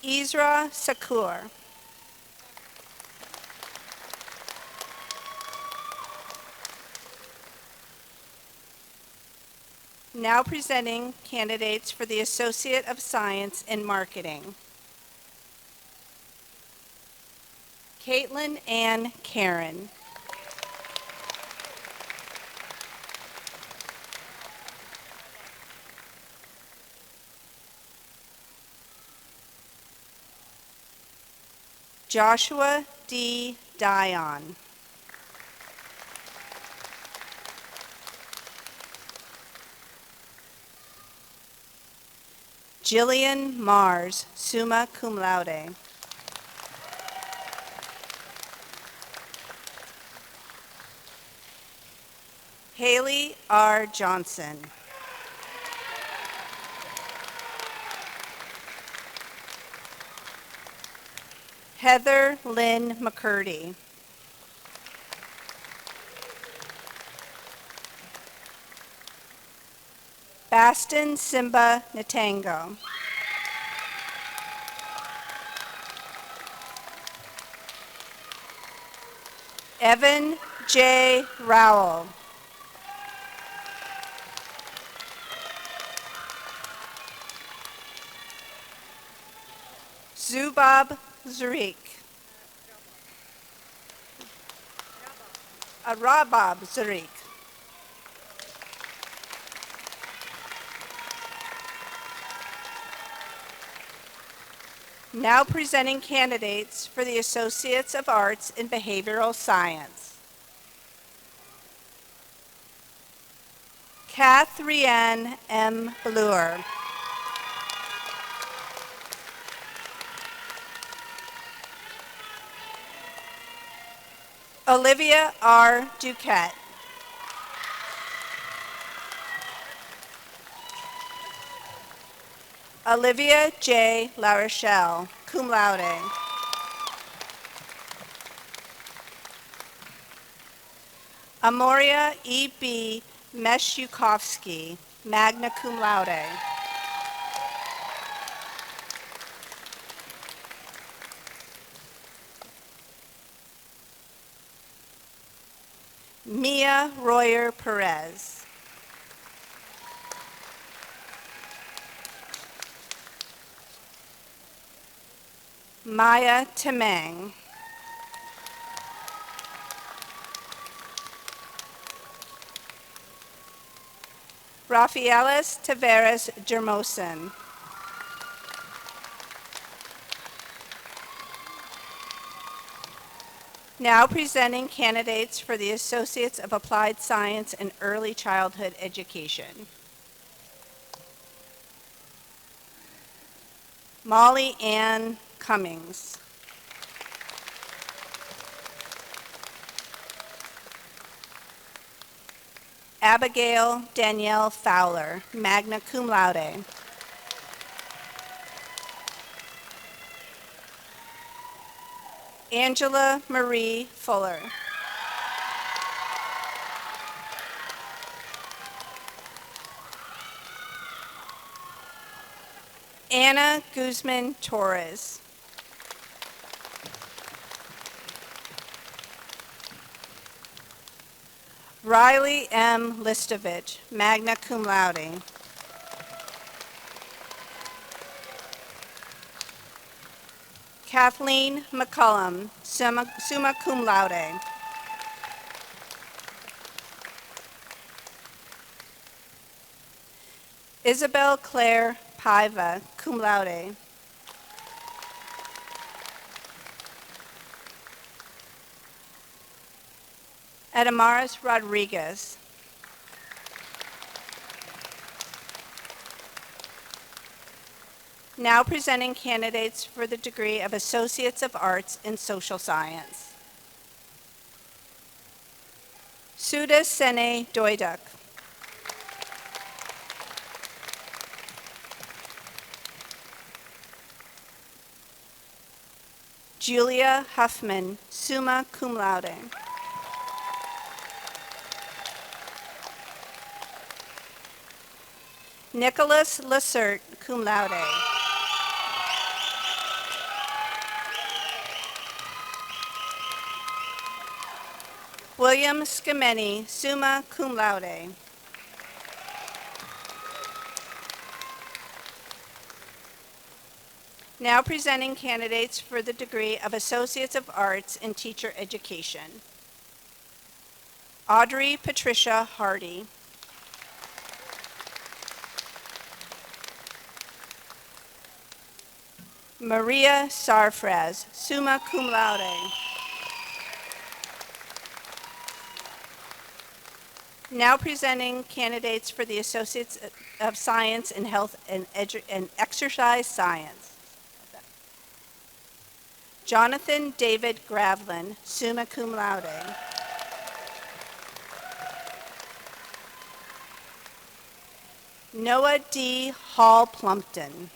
Speaker 9: Isra Sakur. Now presenting candidates for the Associate of Science in Marketing. Caitlin Ann Karen. Joshua D. Dion. Jillian Mars, summa cum laude. Haley R. Johnson. Heather Lynn McCurdy. Baston Simba Natango. Evan J. Rowell. Zubab Zarik. Rabab Zarik. Now presenting candidates for the Associates of Arts in Behavioral Science. Catherine M. Bloor. Olivia R. Duquette. Olivia J. La Rochelle, cum laude. Amoria E. B. Meshukovsky, magna cum laude. Mia Royer Perez. Maya Temeng. Rafaelis Taveras Jermosen. Now presenting candidates for the Associates of Applied Science and Early Childhood Education. Molly Ann Cummings. Abigail Danielle Fowler, magna cum laude. Angela Marie Fuller. Anna Guzman Torres. Riley M. Listovich, magna cum laude. Kathleen McCullum, summa cum laude. Isabel Claire Paiva, cum laude. Adamaris Rodriguez. Now presenting candidates for the degree of Associates of Arts in Social Science. Suda Sene Doiduk. Julia Huffman, summa cum laude. Nicholas Lessert, cum laude. William Scameni, summa cum laude. Now presenting candidates for the degree of Associates of Arts in Teacher Education. Audrey Patricia Hardy. Maria Sarfraz, summa cum laude. Now presenting candidates for the Associates of Science in Health and Exercise Science. Jonathan David Gravlin, summa cum laude. Noah D. Hall Plumpton.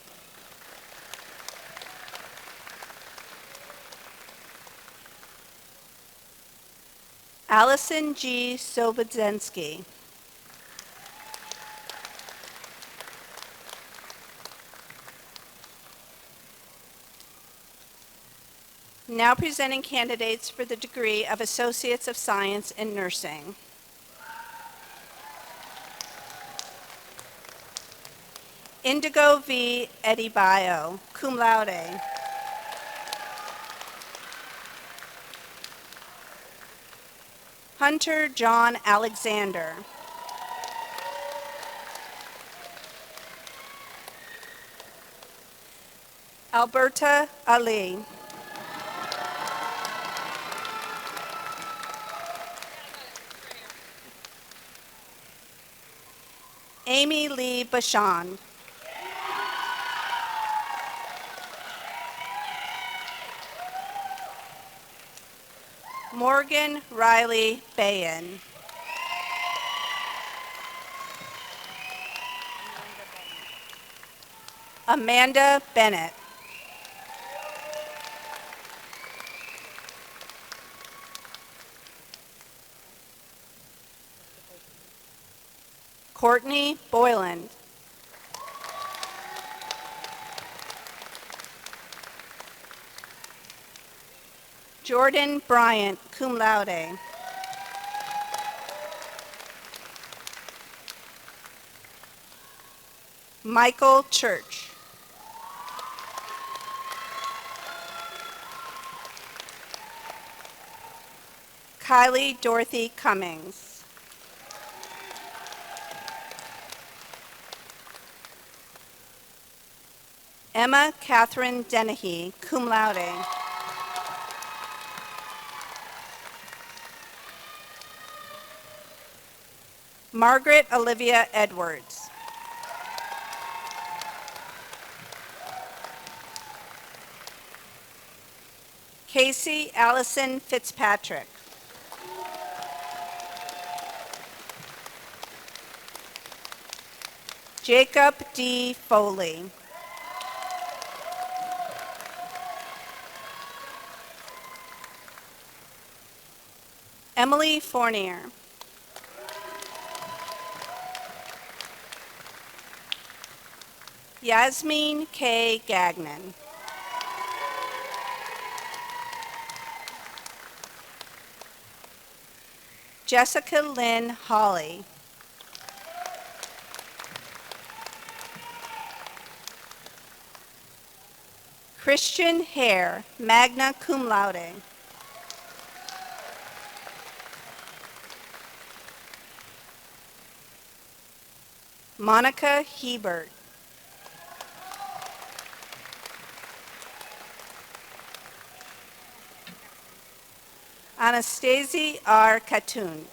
Speaker 9: Allison G. Sobodzenski. Now presenting candidates for the degree of Associates of Science in Nursing. Indigo V. Edibio, cum laude. Hunter John Alexander. Alberta Ali. Amy Lee Bashand. Morgan Riley Bayan. Amanda Bennett. Courtney Boyland. Jordan Bryant, cum laude. Michael Church. Kylie Dorothy Cummings. Emma Catherine Dennehy, cum laude. Margaret Olivia Edwards. Casey Allison Fitzpatrick. Jacob D. Foley. Emily Fournier. Yasmin K. Gagnon. Jessica Lynn Hawley. Christian Hare, magna cum laude. Monica Hebert. Anastasia R. Katun.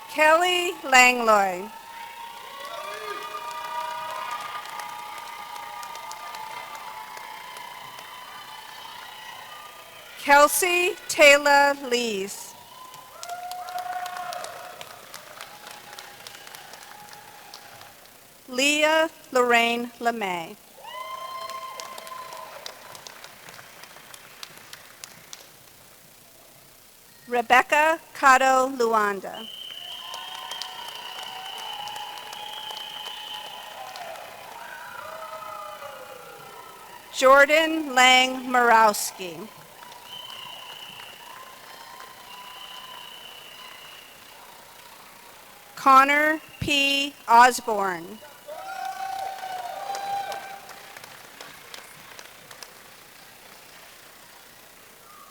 Speaker 9: Kelly Langloy. Kelsey Taylor Lees. Leah Lorraine LeMay. Rebecca Cotto Luanda. Jordan Lang Morowski. Connor P. Osborne.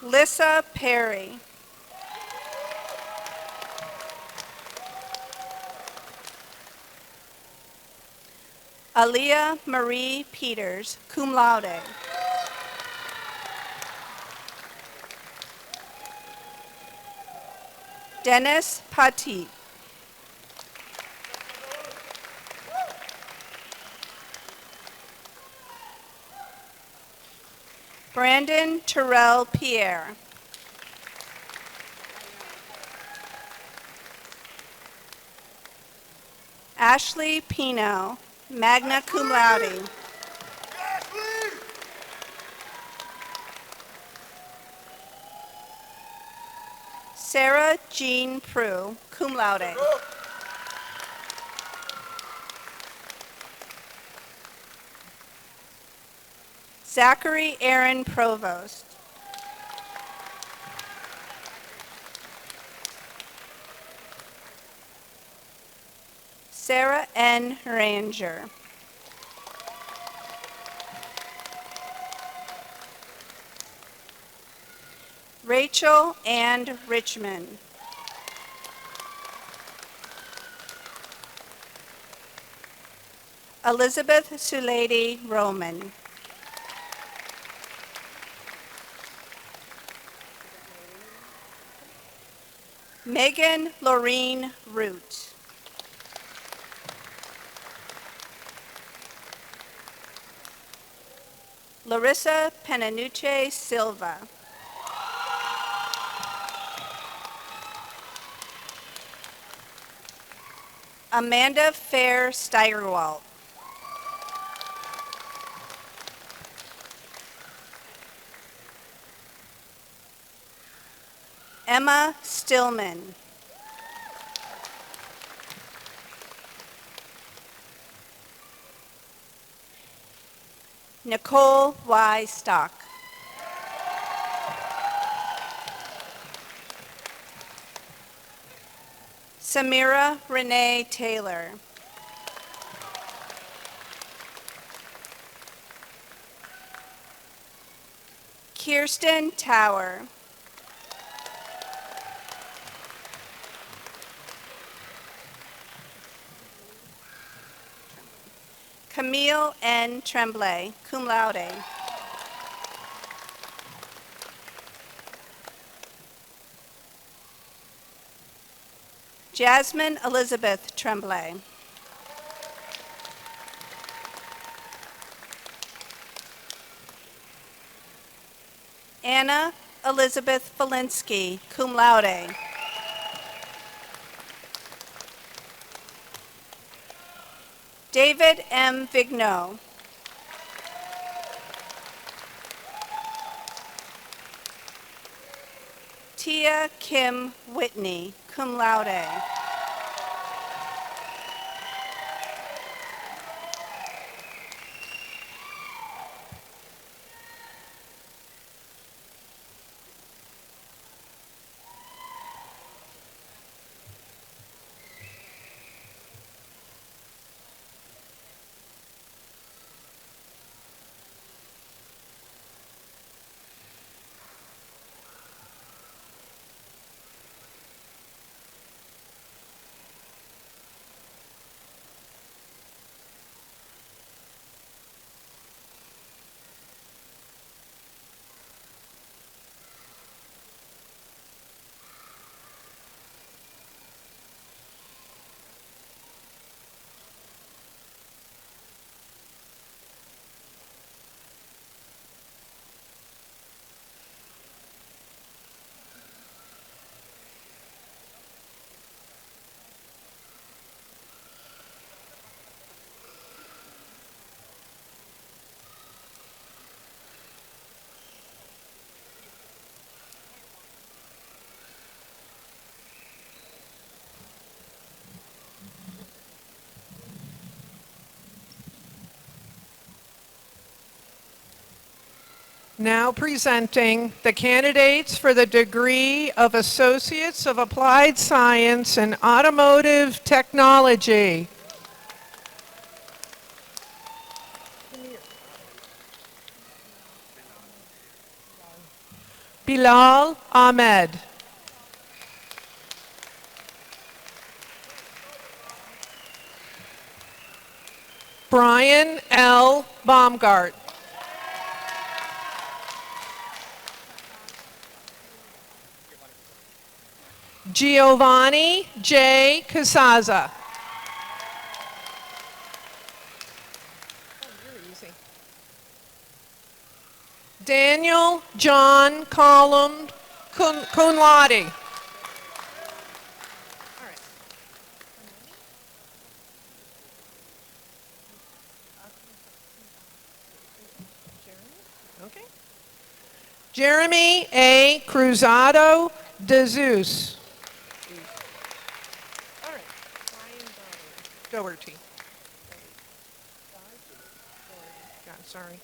Speaker 9: Lissa Perry. Aaliyah Marie Peters, cum laude. Dennis Petit. Brandon Terrell Pierre. Ashley Pino, magna cum laude. Sarah Jean Prue, cum laude. Zachary Aaron Provost. Sarah N. Ranger. Rachel Ann Richmond. Elizabeth Sulady Roman. Megan Laureen Root. Larissa Penanuche Silva. Amanda Fair Steigerwalt. Emma Stillman. Nicole Y. Stock. Samira Renee Taylor. Kirsten Tower. Camille N. Tremblay, cum laude. Jasmine Elizabeth Tremblay. Anna Elizabeth Felinsky, cum laude. David M. Vigneault. Tia Kim Whitney, cum laude.
Speaker 2: Now presenting the candidates for the degree of Associates of Applied Science in Automotive Technology. Bilal Ahmed. Brian L. Baumgart. Giovanni J. Casaza. Daniel John Collum cum laude. Okay. Jeremy A. Cruzado de Zeus. All right. Doherty. Sorry.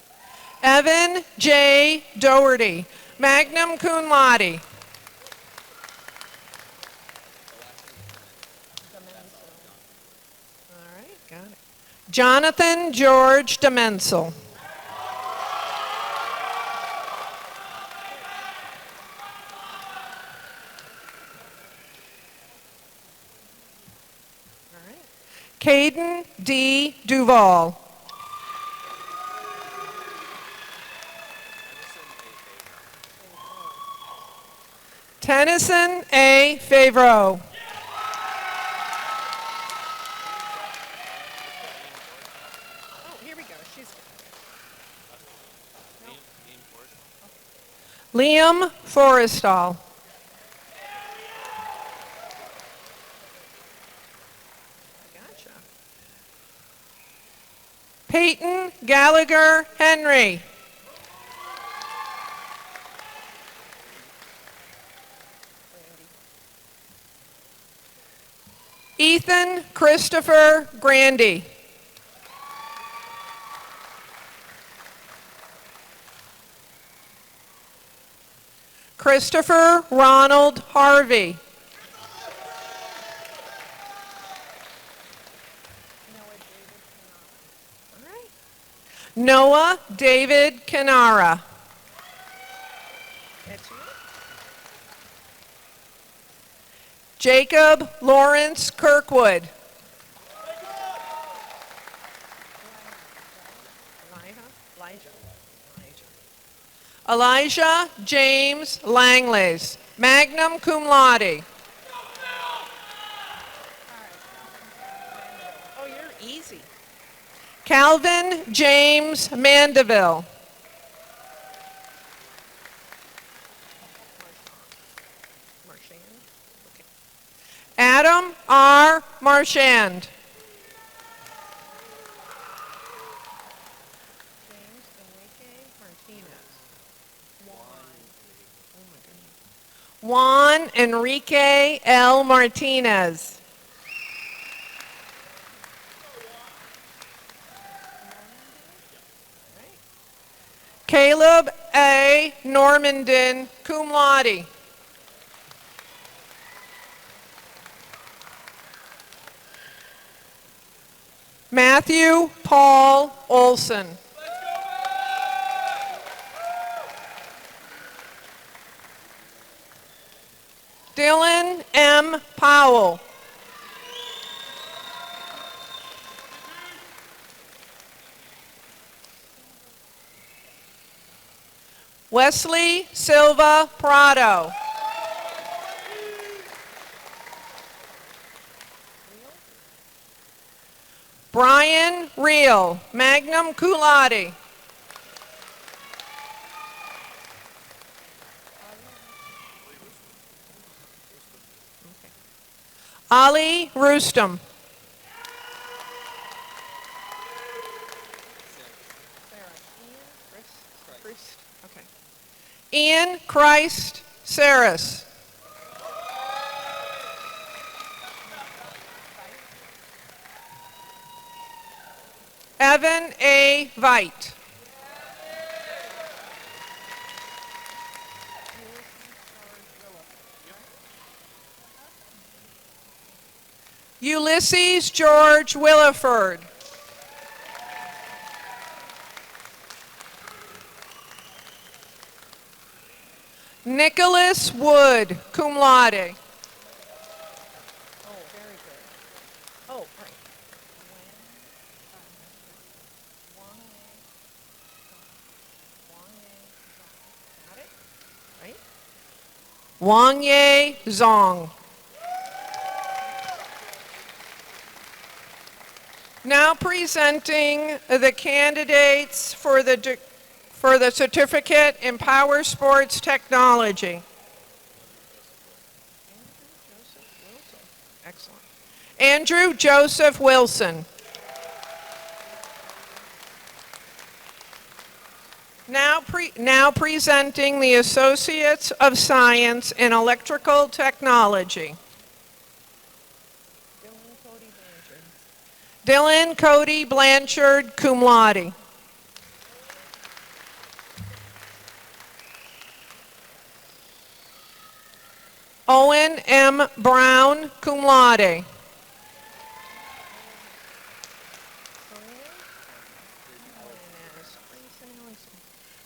Speaker 2: Evan J. Doherty, magna cum laude. All right, got it. Jonathan George Demensel. Caden D. Duval. Tennyson A. Favreau. Oh, here we go. Liam Forrestal. Gotcha. Peyton Gallagher Henry. Ethan Christopher Grandy. Christopher Ronald Harvey. Noah David Canara. Jacob Lawrence Kirkwood. Elijah James Langlays, magna cum laude. Oh, you're easy. Calvin James Mandeville. Adam R. Marchand. Juan Enrique L. Martinez. Caleb A. Normandin, cum laude. Matthew Paul Olson. Dylan M. Powell. Wesley Silva Prado. Brian Reel, magna cum laude. Ali Rustam. Ian Christ Saris. Evan A. Veit. Ulysses George Williford. Nicholas Wood, cum laude. Wang Ye Zong. Now presenting the candidates for the certificate in Power Sports Technology. Excellent. Andrew Joseph Wilson. Now presenting the Associates of Science in Electrical Technology. Dylan Cody Blanchard, cum laude. Owen M. Brown, cum laude.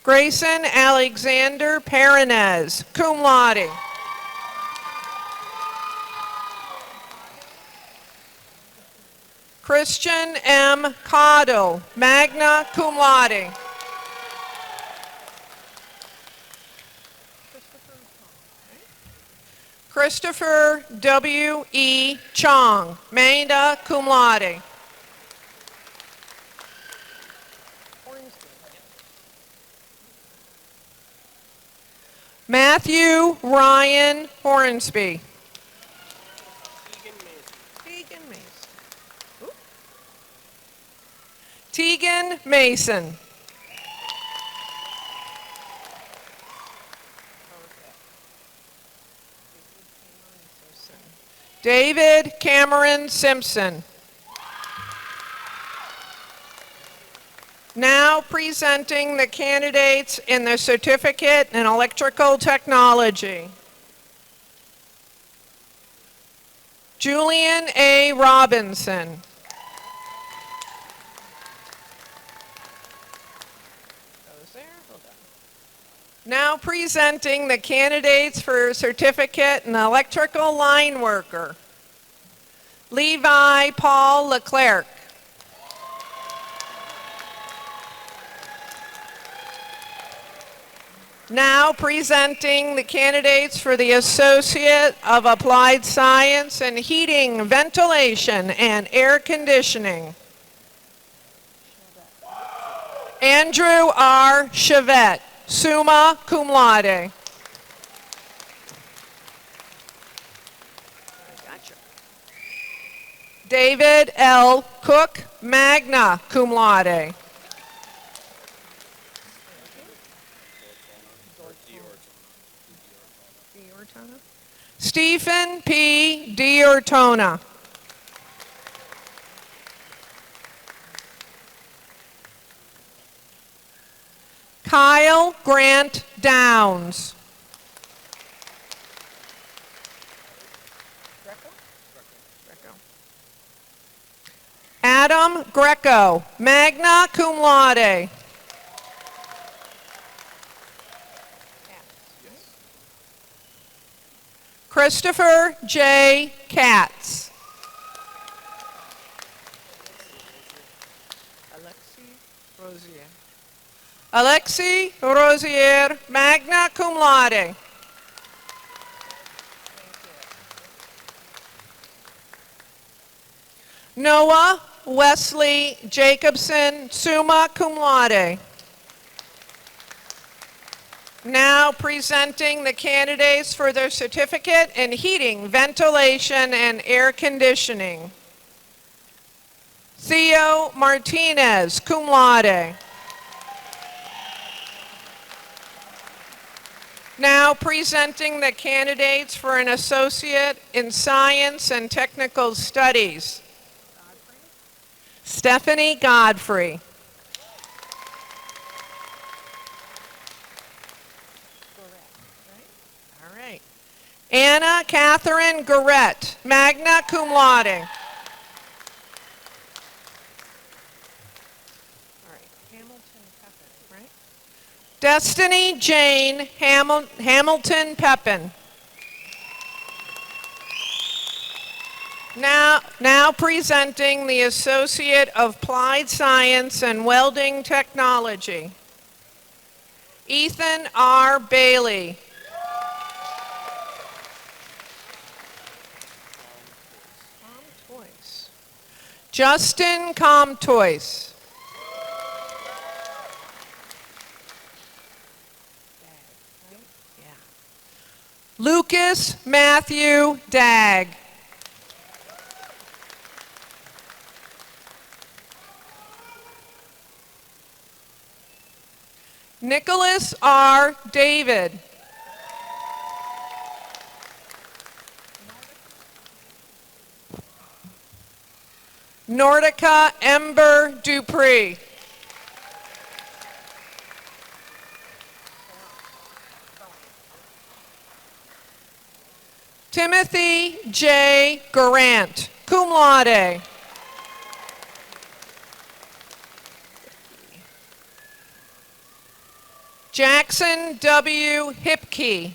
Speaker 2: Grayson Alexander Perenez, cum laude. Christian M. Caudill, magna cum laude. Christopher W. E. Chong, magna cum laude. Matthew Ryan Hornsby. Tegan Mason. David Cameron Simpson. Now presenting the candidates in the certificate in electrical technology. Julian A. Robinson. Now presenting the candidates for certificate in electrical line worker. Levi Paul Leclerc. Now presenting the candidates for the Associate of Applied Science in Heating, Ventilation, and Air Conditioning. Andrew R. Chavette, summa cum laude. David L. Cook, magna cum laude. Stephen P. Diortona. Kyle Grant Downs. Adam Greco, magna cum laude. Christopher J. Katz. Alexi Rosier, magna cum laude. Noah Wesley Jacobson, summa cum laude. Now presenting the candidates for their certificate in heating, ventilation, and air conditioning. Theo Martinez, cum laude. Now presenting the candidates for an associate in science and technical studies. Stephanie Godfrey. All right. Anna Catherine Garrett, magna cum laude. All right. Hamilton Pepin, right? Destiny Jane Hamilton Pepin. Now presenting the Associate of Applied Science and Welding Technology. Ethan R. Bailey. Justin Comtois. Lucas Matthew Dagg. Nicholas R. David. Nordica Ember Dupree. Timothy J. Garant, cum laude. Jackson W. Hipke.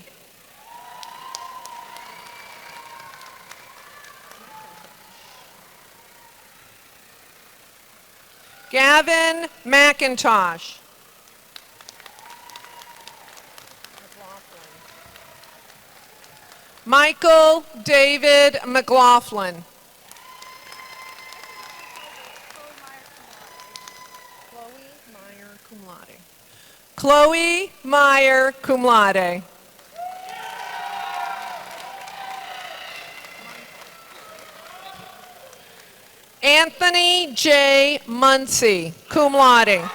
Speaker 2: Gavin McIntosh. Michael David McLaughlin. Chloe Meyer, cum laude. Anthony J. Muncy, cum laude.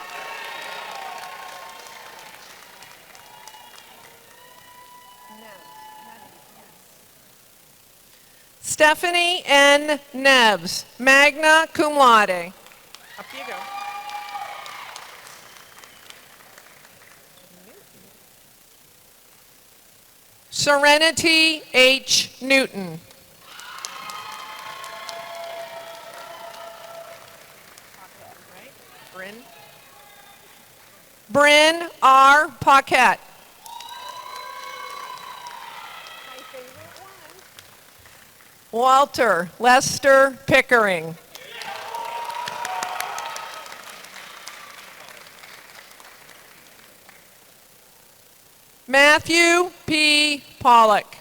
Speaker 2: Stephanie N. Neves, magna cum laude. Up you go. Serenity H. Newton. Bryn R. Paquette. Walter Lester Pickering. Matthew P. Pollock.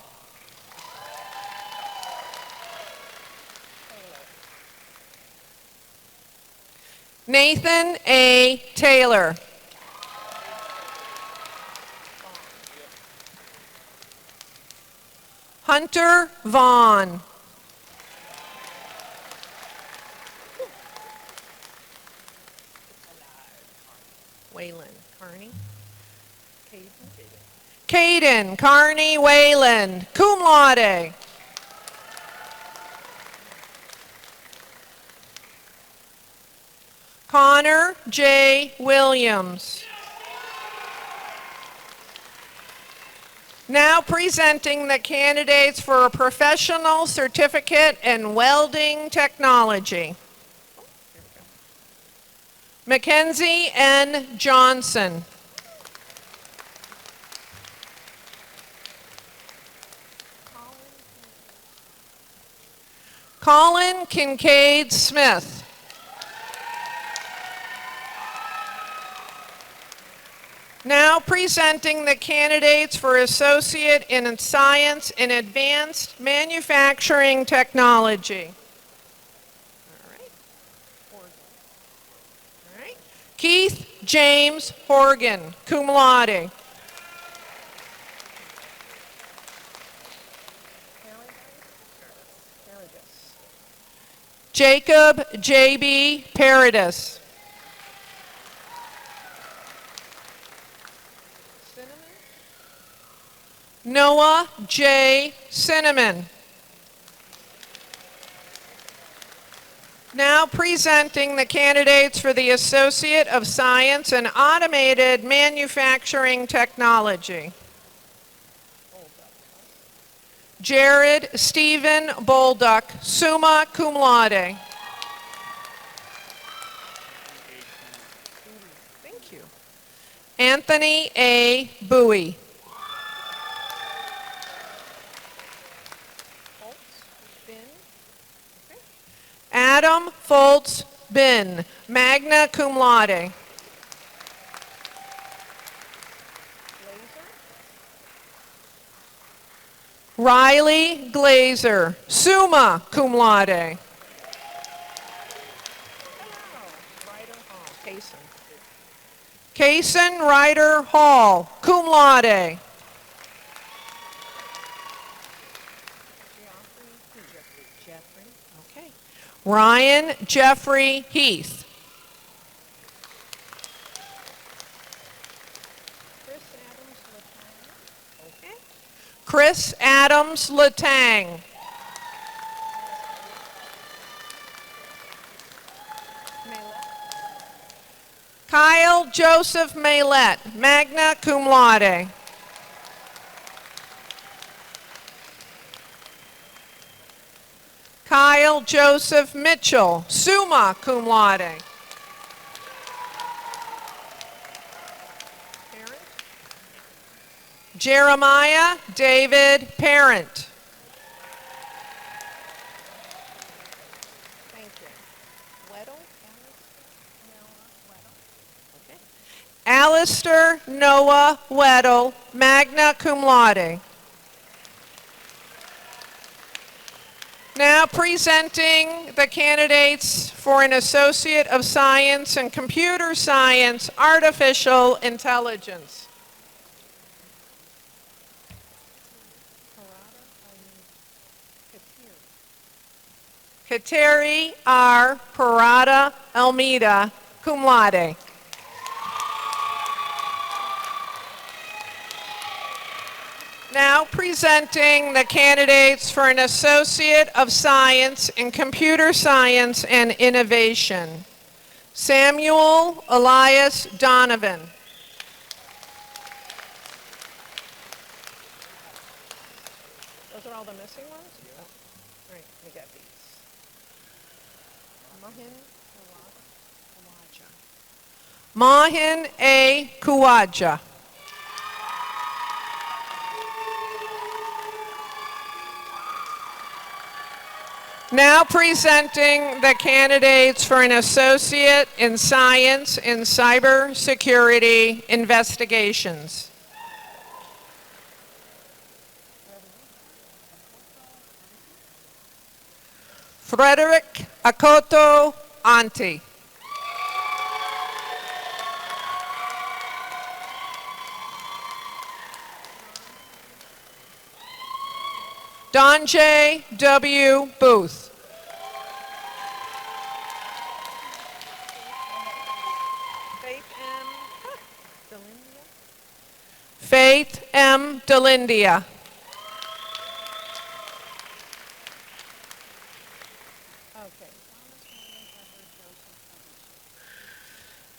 Speaker 2: Nathan A. Taylor. Hunter Vaughn. Waylon Carney. Caden Carney Wayland, cum laude. Connor J. Williams. Now presenting the candidates for a professional certificate in welding technology. Mackenzie N. Johnson. Colin Kincaid Smith. Now presenting the candidates for Associate in Science in Advanced Manufacturing Technology. All right. Keith James Horgan, cum laude. Jacob J.B. Paradis. Noah J. Cinnamon. Now presenting the candidates for the Associate of Science in Automated Manufacturing Technology. Jared Stephen Bolduck, summa cum laude. Thank you. Anthony A. Bowie. Adam Foltz Bin, magna cum laude. Riley Glazer, summa cum laude. Kaysen Ryder Hall, cum laude. Ryan Jeffrey Heath. Chris Adams Latang. Kyle Joseph Maylette, magna cum laude. Kyle Joseph Mitchell, summa cum laude. Jeremiah David Parent. Thank you. Weddle? Okay. Alistair Noah Weddle, magna cum laude. Now presenting the candidates for an Associate of Science in Computer Science, Artificial Intelligence. Kateri R. Parada Almeida, cum laude. Now presenting the candidates for an Associate of Science in Computer Science and Innovation. Samuel Elias Donovan. Those are all the missing ones? Oh. All right, we got these. Mahin A. Kuwaja. Now presenting the candidates for an Associate in Science in Cybersecurity Investigations. Frederick Akoto Anti. Donjay W. Booth. Faith Faith M. Delindia.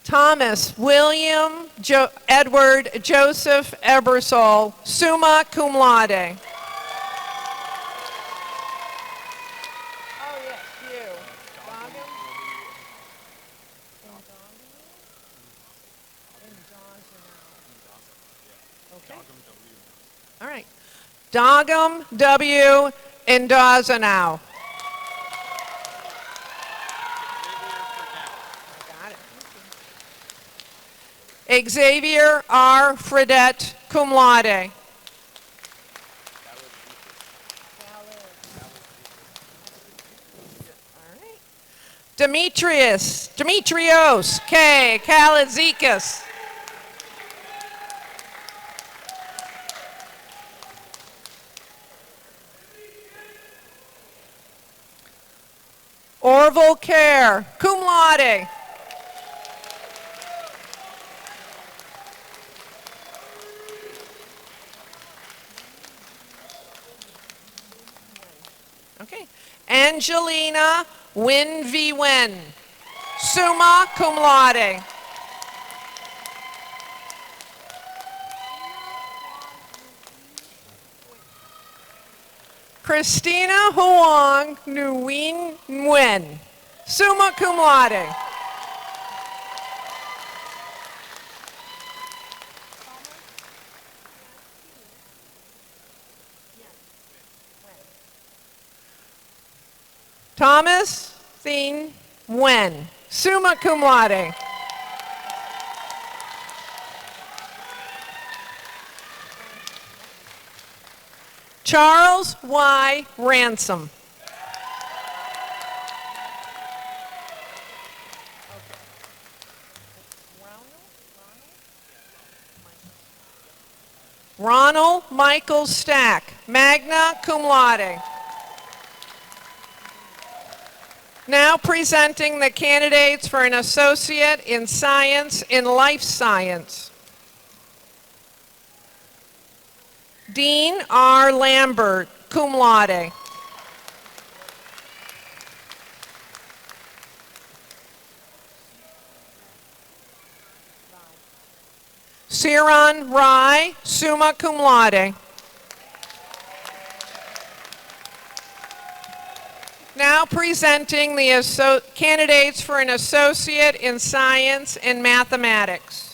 Speaker 2: Thomas William Edward Joseph Ebersol, summa cum laude. Oh, yes, you. Okay. All right. Dogum W. Indazanow. Xavier R. Fredette, cum laude. Demetrios K. Kalazikas. Orville Kerr, cum laude. Okay. Angelina Win V. Wen, summa cum laude. Christina Huang Nguyen Nguyen, summa cum laude. Thomas Thien Nguyen, summa cum laude. Charles Y. Ransom. Ronald Michael Stack, magna cum laude. Now presenting the candidates for an associate in science in life science. Dean R. Lambert, cum laude. Siran Rai, summa cum laude. Now presenting the candidates for an associate in science and mathematics.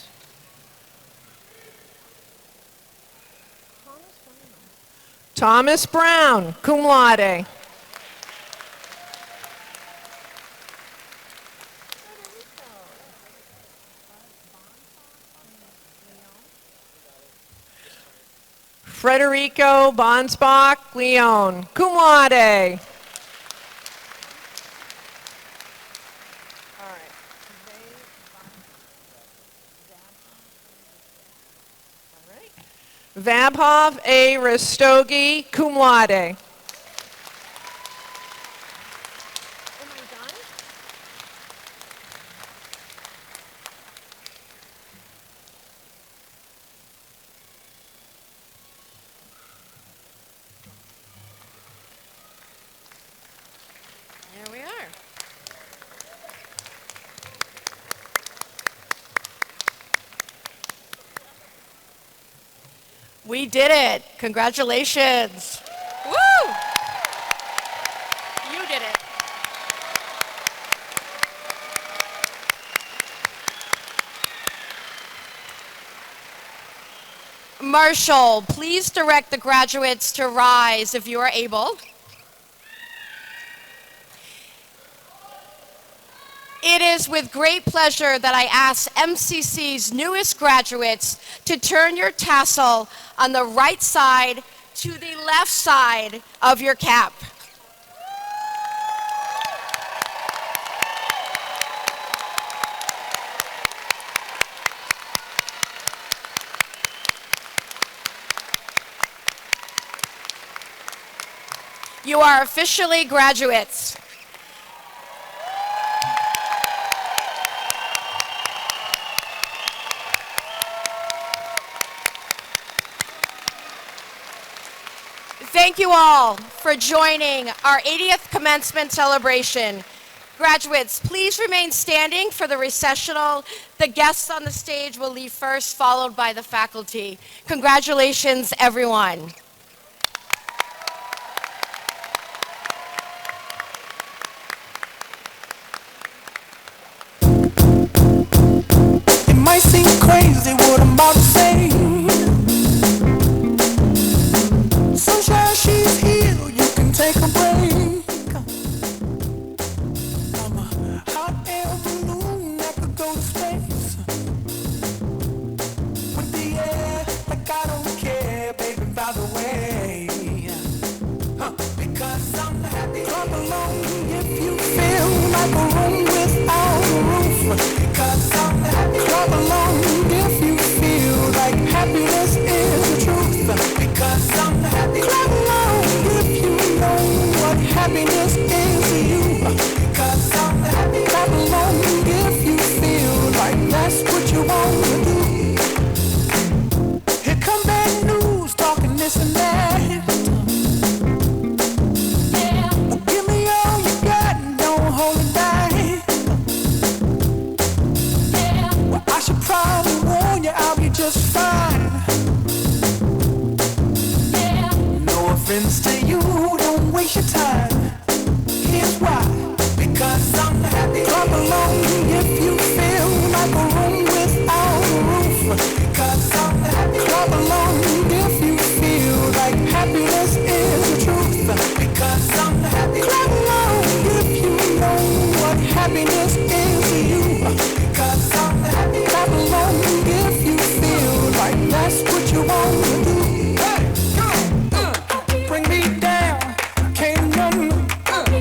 Speaker 2: Thomas Brown, cum laude. Frederico Bonsbach Leon, cum laude. Vabhov A. Rastogi, cum laude.
Speaker 8: There we are. We did it. Congratulations. Woo! You did it. Marshall, please direct the graduates to rise if you are able. It is with great pleasure that I ask MCC's newest graduates to turn your tassel on the right side to the left side of your cap. You are officially graduates. Thank you all for joining our 80th commencement celebration. Graduates, please remain standing for the recessional. The guests on the stage will leave first, followed by the faculty. Congratulations, everyone.
Speaker 10: It might seem crazy what I'm about to say. Sunshine, she's here, you can take a break. I'm a hot air balloon that could go to space. With the air, like I don't care, baby, by the way. Because I'm happy. Clap along if you feel like a room without a roof. Because I'm happy. Clap along if you feel like happiness is the truth. Because I'm happy. Clap along if you know what happiness is to you. Because I'm happy. Clap along if you feel like that's what you want to do. Here come bad news, talking this and that. Well, give me all you got and don't hold it back. Well, I should probably warn you, I'll be just fine. No offense to you, don't waste your time. Here's why. Because I'm happy. Clap along if you feel like a room without a roof. Because I'm happy. Clap along if you feel like happiness is the truth. Because I'm happy. Clap along if you know what happiness is to you. Because I'm happy. Clap along if you feel like that's what you want to do. Bring me down, can't none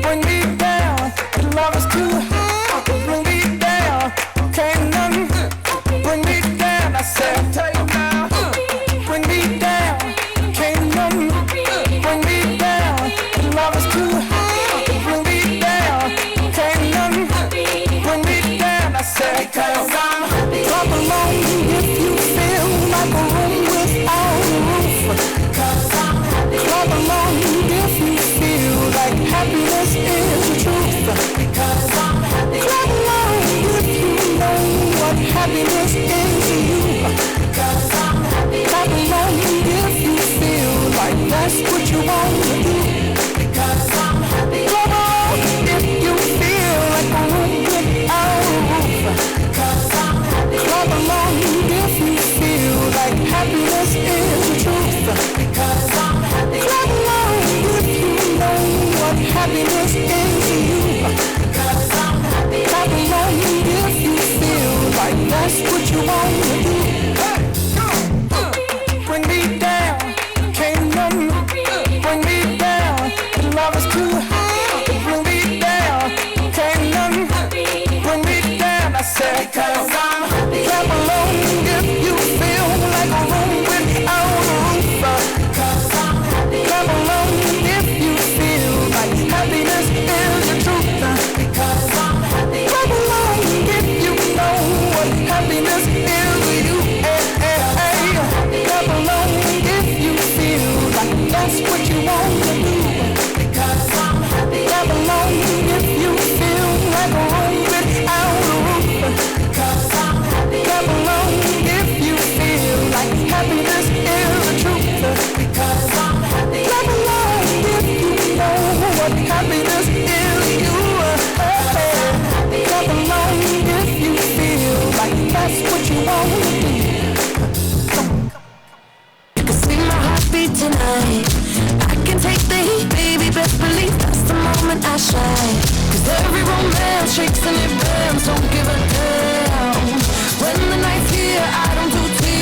Speaker 10: bring me down. The love is too high. Bring me down, can't none bring me down. I said, tell you now. Bring me down, can't none bring me down. The love is too high. Bring me down, can't none bring me down. I said, because I'm happy. Clap along if you feel like a room without a roof. Because I'm happy. Clap along if you feel like happiness is the truth. Because I'm happy. Clap along if you know what happiness is to you. Because I'm happy. Clap along if you feel like that's what you want to do. Because I'm happy. Clap along if you feel like a room without a roof. Because I'm happy. Clap along if you feel like happiness is the truth. Because I'm happy. Clap along if you know what happiness is to you. Because I'm happy. Clap along if you feel like that's what you want to do. Bring me down, can't none bring me down. The love is too high. Bring me down, can't none bring me down. I said, because I'm happy. Clap along if you feel like a room without a roof. Because I'm happy. Clap along if you feel like happiness is the truth. Because I'm happy. Clap along if you know what happiness is to you. Clap along if you feel like that's what you want to do. Because I'm happy. Clap along if you feel like a room without a roof. Because I'm happy. Clap along if you feel like happiness is the truth. Because I'm happy. Clap along if you know what happiness is to you. Clap along if you feel like that's what you want to do. You can see my heartbeat tonight. I can take the heat, baby, best believe that's the moment I shine. 'Cause every romance shakes and it bends, don't give a